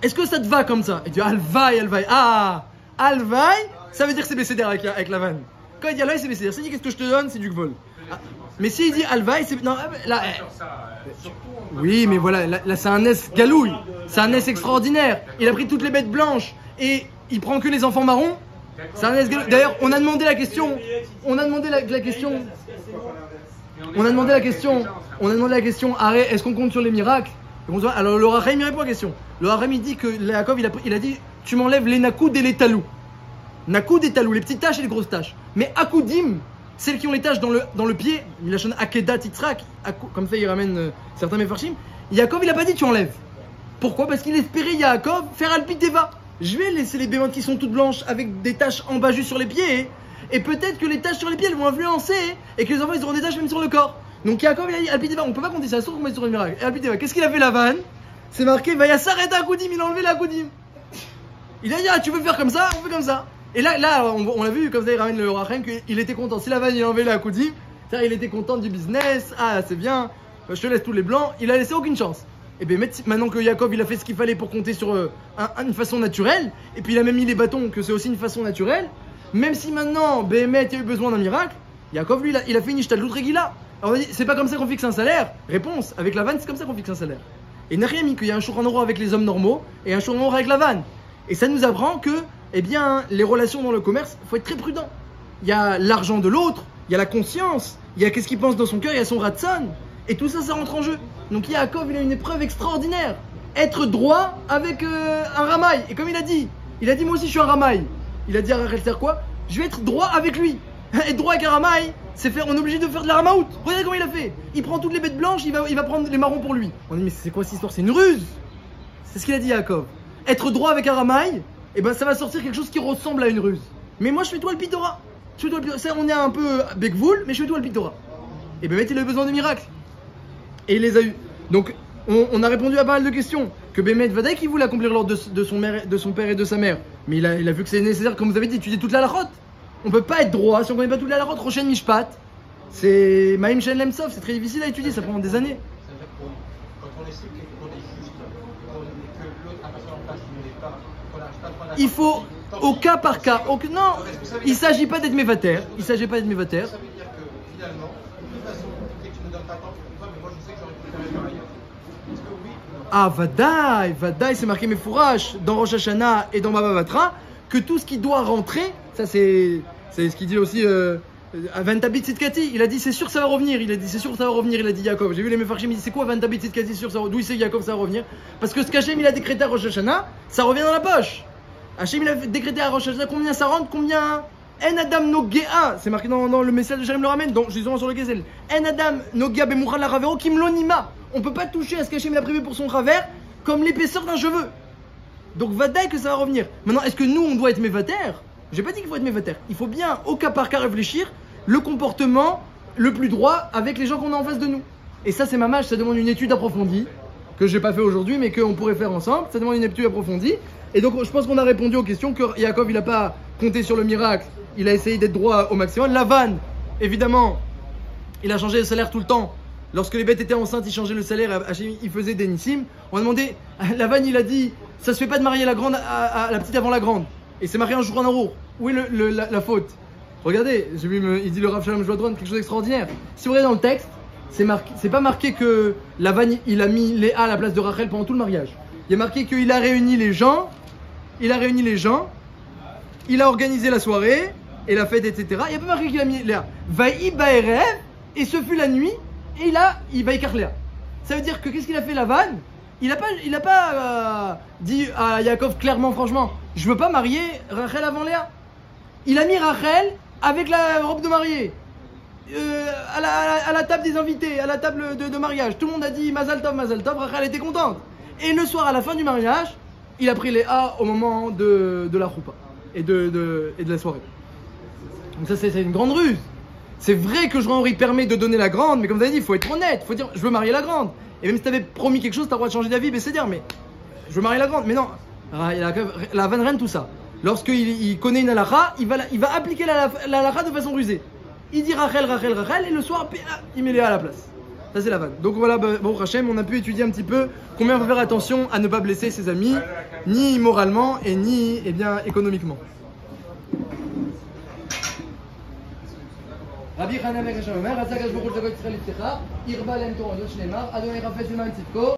Est-ce que ça te va comme ça? Et tu dis, alvaï. Ah, alvaï, ça veut dire que c'est bécédaire avec la vanne. Quand il dit alvaï, c'est bécédaire. S'il dit qu'est-ce que je te donne, c'est du vol. Ah, mais s'il dit alvaï, c'est. Non, là. Oui, mais voilà, là c'est un S galouille. C'est un S extraordinaire. Il a pris toutes les bêtes blanches et il prend que les enfants marrons. C'est un S galouille. D'ailleurs, on a demandé la question. On a demandé la question. Arrête, est-ce qu'on compte sur les miracles? Alors le Rahim il répond à la question. Le Rahim il dit que Yaakov il a dit tu m'enlèves les nakoud et les talou. Nakoud et talou, les petites taches et les grosses taches. Mais akoudim, celles qui ont les taches dans le pied, il a chanté Akedat Yitzhak, comme ça il ramène certains mefarshim. Yaakov il a pas dit tu enlèves. Pourquoi? Parce qu'il espérait Yaakov faire Alpiteva. Je vais laisser les bémotes qui sont toutes blanches avec des taches en bas juste sur les pieds. Et peut-être que les taches sur les pieds elles vont influencer et que les enfants ils auront des taches même sur le corps. Donc Yaakov il a dit Alpiteva, on peut pas compter ça, sauf qu'on met sur le miracle. Et Alpiteva, qu'est-ce qu'il a fait Lavan? C'est marqué Vaya s'arrêter à Koudim, il a enlevé la Koudim. Il a dit tu veux faire comme ça, on fait comme ça. Et là on l'a vu, comme ça il ramène le Rachem qu'il était content. Si Lavan il a enlevé la Koudim, il était content du business, c'est bien, je te laisse tous les blancs, il a laissé aucune chance. Et bien maintenant que Yaakov il a fait ce qu'il fallait pour compter sur une façon naturelle, et puis il a même mis les bâtons que c'est aussi une façon naturelle, même si maintenant Béhémet il a eu besoin d'un miracle, Yaakov lui il a fait une ishtadlut regila. Alors on a dit c'est pas comme ça qu'on fixe un salaire. Réponse, avec la vanne c'est comme ça qu'on fixe un salaire. Et n'a rien mis qu'il y a un shulchan aruch avec les hommes normaux et un shulchan aruch avec la vanne. Et ça nous apprend que eh bien, les relations dans le commerce, il faut être très prudent. Il y a l'argent de l'autre, il y a la conscience, il y a qu'est-ce qu'il pense dans son cœur, il y a son ratson, et tout ça, ça rentre en jeu. Donc Yaakov, il a une épreuve extraordinaire. Être droit avec un ramaï. Et comme il a dit moi aussi je suis un ramaï. Il a dit à Rachel, c'est quoi? Je vais être droit avec lui. Être droit avec un ramaï, c'est faire, on est obligé de faire de la ramaout. Regardez comment il a fait. Il prend toutes les bêtes blanches, il va prendre les marrons pour lui. On dit mais c'est quoi cette histoire? C'est une ruse. C'est ce qu'il a dit Yaakov. Être droit avec un ramaï, eh ben ça va sortir quelque chose qui ressemble à une ruse. Mais moi je fais toi le pitora. Ça, on est un peu bekvoul, mais je fais toi le pitora. Et ben il a eu besoin de miracles. Et il les a eu. Donc on a répondu à pas mal de questions. Que Bémet Vadaï qui voulait accomplir l'ordre de son père et de sa mère. Mais il a vu que c'est nécessaire, comme vous avez dit, d'étudier toute la halachot. On peut pas être droit si on connaît pas toute la halachot. Rochen Mishpat, c'est Maïm Shen Lemsov, c'est très difficile à étudier, ça prend des années. C'est-à-dire quand on essaie qu'on est juste, que l'autre, la personne en face ne l'est pas, qu'on n'arrive pas à prendre la Il faut, au cas par cas, non, il s'agit pas d'être mévater. Il s'agit pas d'être mévater. Ça veut dire que finalement, de toute façon, dès que tu me donnes ta tante, mais moi je sais que j'aurais pu faire pareil. Est-ce que oui ou non? Ah, Vadaï, c'est marqué Mefourash dans Rosh Hashanah et dans Baba Batra, que tout ce qui doit rentrer, ça c'est ce qu'il dit aussi Avantabit Tzidkati. Il a dit c'est sûr que ça va revenir. Il a dit c'est sûr que ça va revenir. Il a dit Yaakov. J'ai vu les Mefarshim, il dit c'est quoi Avantabit Tzidkati sûr ça va... D'où il sait Yaakov ça va revenir? Parce que ce qu'Hachem il a décrété à Rosh Hashanah, ça revient dans la poche. Hachem il a décrété à Rosh Hashanah combien ça rentre, combien. En Adam Nogea, c'est marqué dans le message de Jérémie le ramène, donc justement sur le Gezel. En Adam Nogea Bemuchal la Ravero Kimlonima. On peut pas toucher à ce qu'Hachem il a prévu pour son Raver comme l'épaisseur d'un cheveu. Donc vadaï que ça va revenir. Maintenant, est-ce que nous on doit être mévater? J'ai pas dit qu'il faut être mévater. Il faut bien au cas par cas réfléchir le comportement le plus droit avec les gens qu'on a en face de nous. Et ça c'est mamage, ça demande une étude approfondie que j'ai pas fait aujourd'hui mais qu'on pourrait faire ensemble. Ça demande une étude approfondie. Et donc je pense qu'on a répondu aux questions que Yaakov il a pas compté sur le miracle. Il a essayé d'être droit au maximum. Lavan, évidemment, il a changé le salaire tout le temps. Lorsque les bêtes étaient enceintes, il changeait le salaire, il faisait des nissim. On a demandé, Lavan il a dit, ça se fait pas de marier la grande à la petite avant la grande. Et c'est marié un jour en amour. Où est la faute? Regardez, j'ai vu, il dit le Rav Shalom Joadron, quelque chose d'extraordinaire. Si vous regardez dans le texte, c'est pas marqué que Lavan il a mis Léa à la place de Rachel pendant tout le mariage. Il y a marqué qu'il a réuni les gens, il a organisé la soirée et la fête, etc. Il n'y a pas marqué qu'il a mis Léa. Vaï Baerev, et ce fut la nuit, et il va écarter Léa. Ça veut dire que qu'est-ce qu'il a fait Lavan? Il a pas dit à Yaakov clairement, franchement, je veux pas marier Rachel avant Léa. Il a mis Rachel avec la robe de mariée, à la table des invités, à la table de mariage. Tout le monde a dit Mazal Tov, Rachel était contente. Et le soir, à la fin du mariage, il a pris Léa au moment de la choupa et de la soirée. Donc ça, c'est une grande ruse. C'est vrai que Jean Henri permet de donner la grande, mais comme vous avez dit, il faut être honnête. Il faut dire, je veux marier la grande. Et même si tu avais promis quelque chose, tu as le droit de changer d'avis, c'est dire, mais je veux marier la grande. Mais non, la vanne reine, tout ça. Lorsqu'il connaît une halakha, il va appliquer la halakha de façon rusée. Il dit Rachel, et le soir, il met Léa à la place. Ça, c'est la vanne. Donc voilà, bon, Hachem, on a pu étudier un petit peu combien il faut faire attention à ne pas blesser ses amis, ni moralement, et ni économiquement. Rabbi Chanam ben Hashem Omer, Ratzak Hashemut Zagoy Tzchel Yitzchak, Irba Lem Torah Yot Shneimar, Adonai Rafet Zeman Tzidko.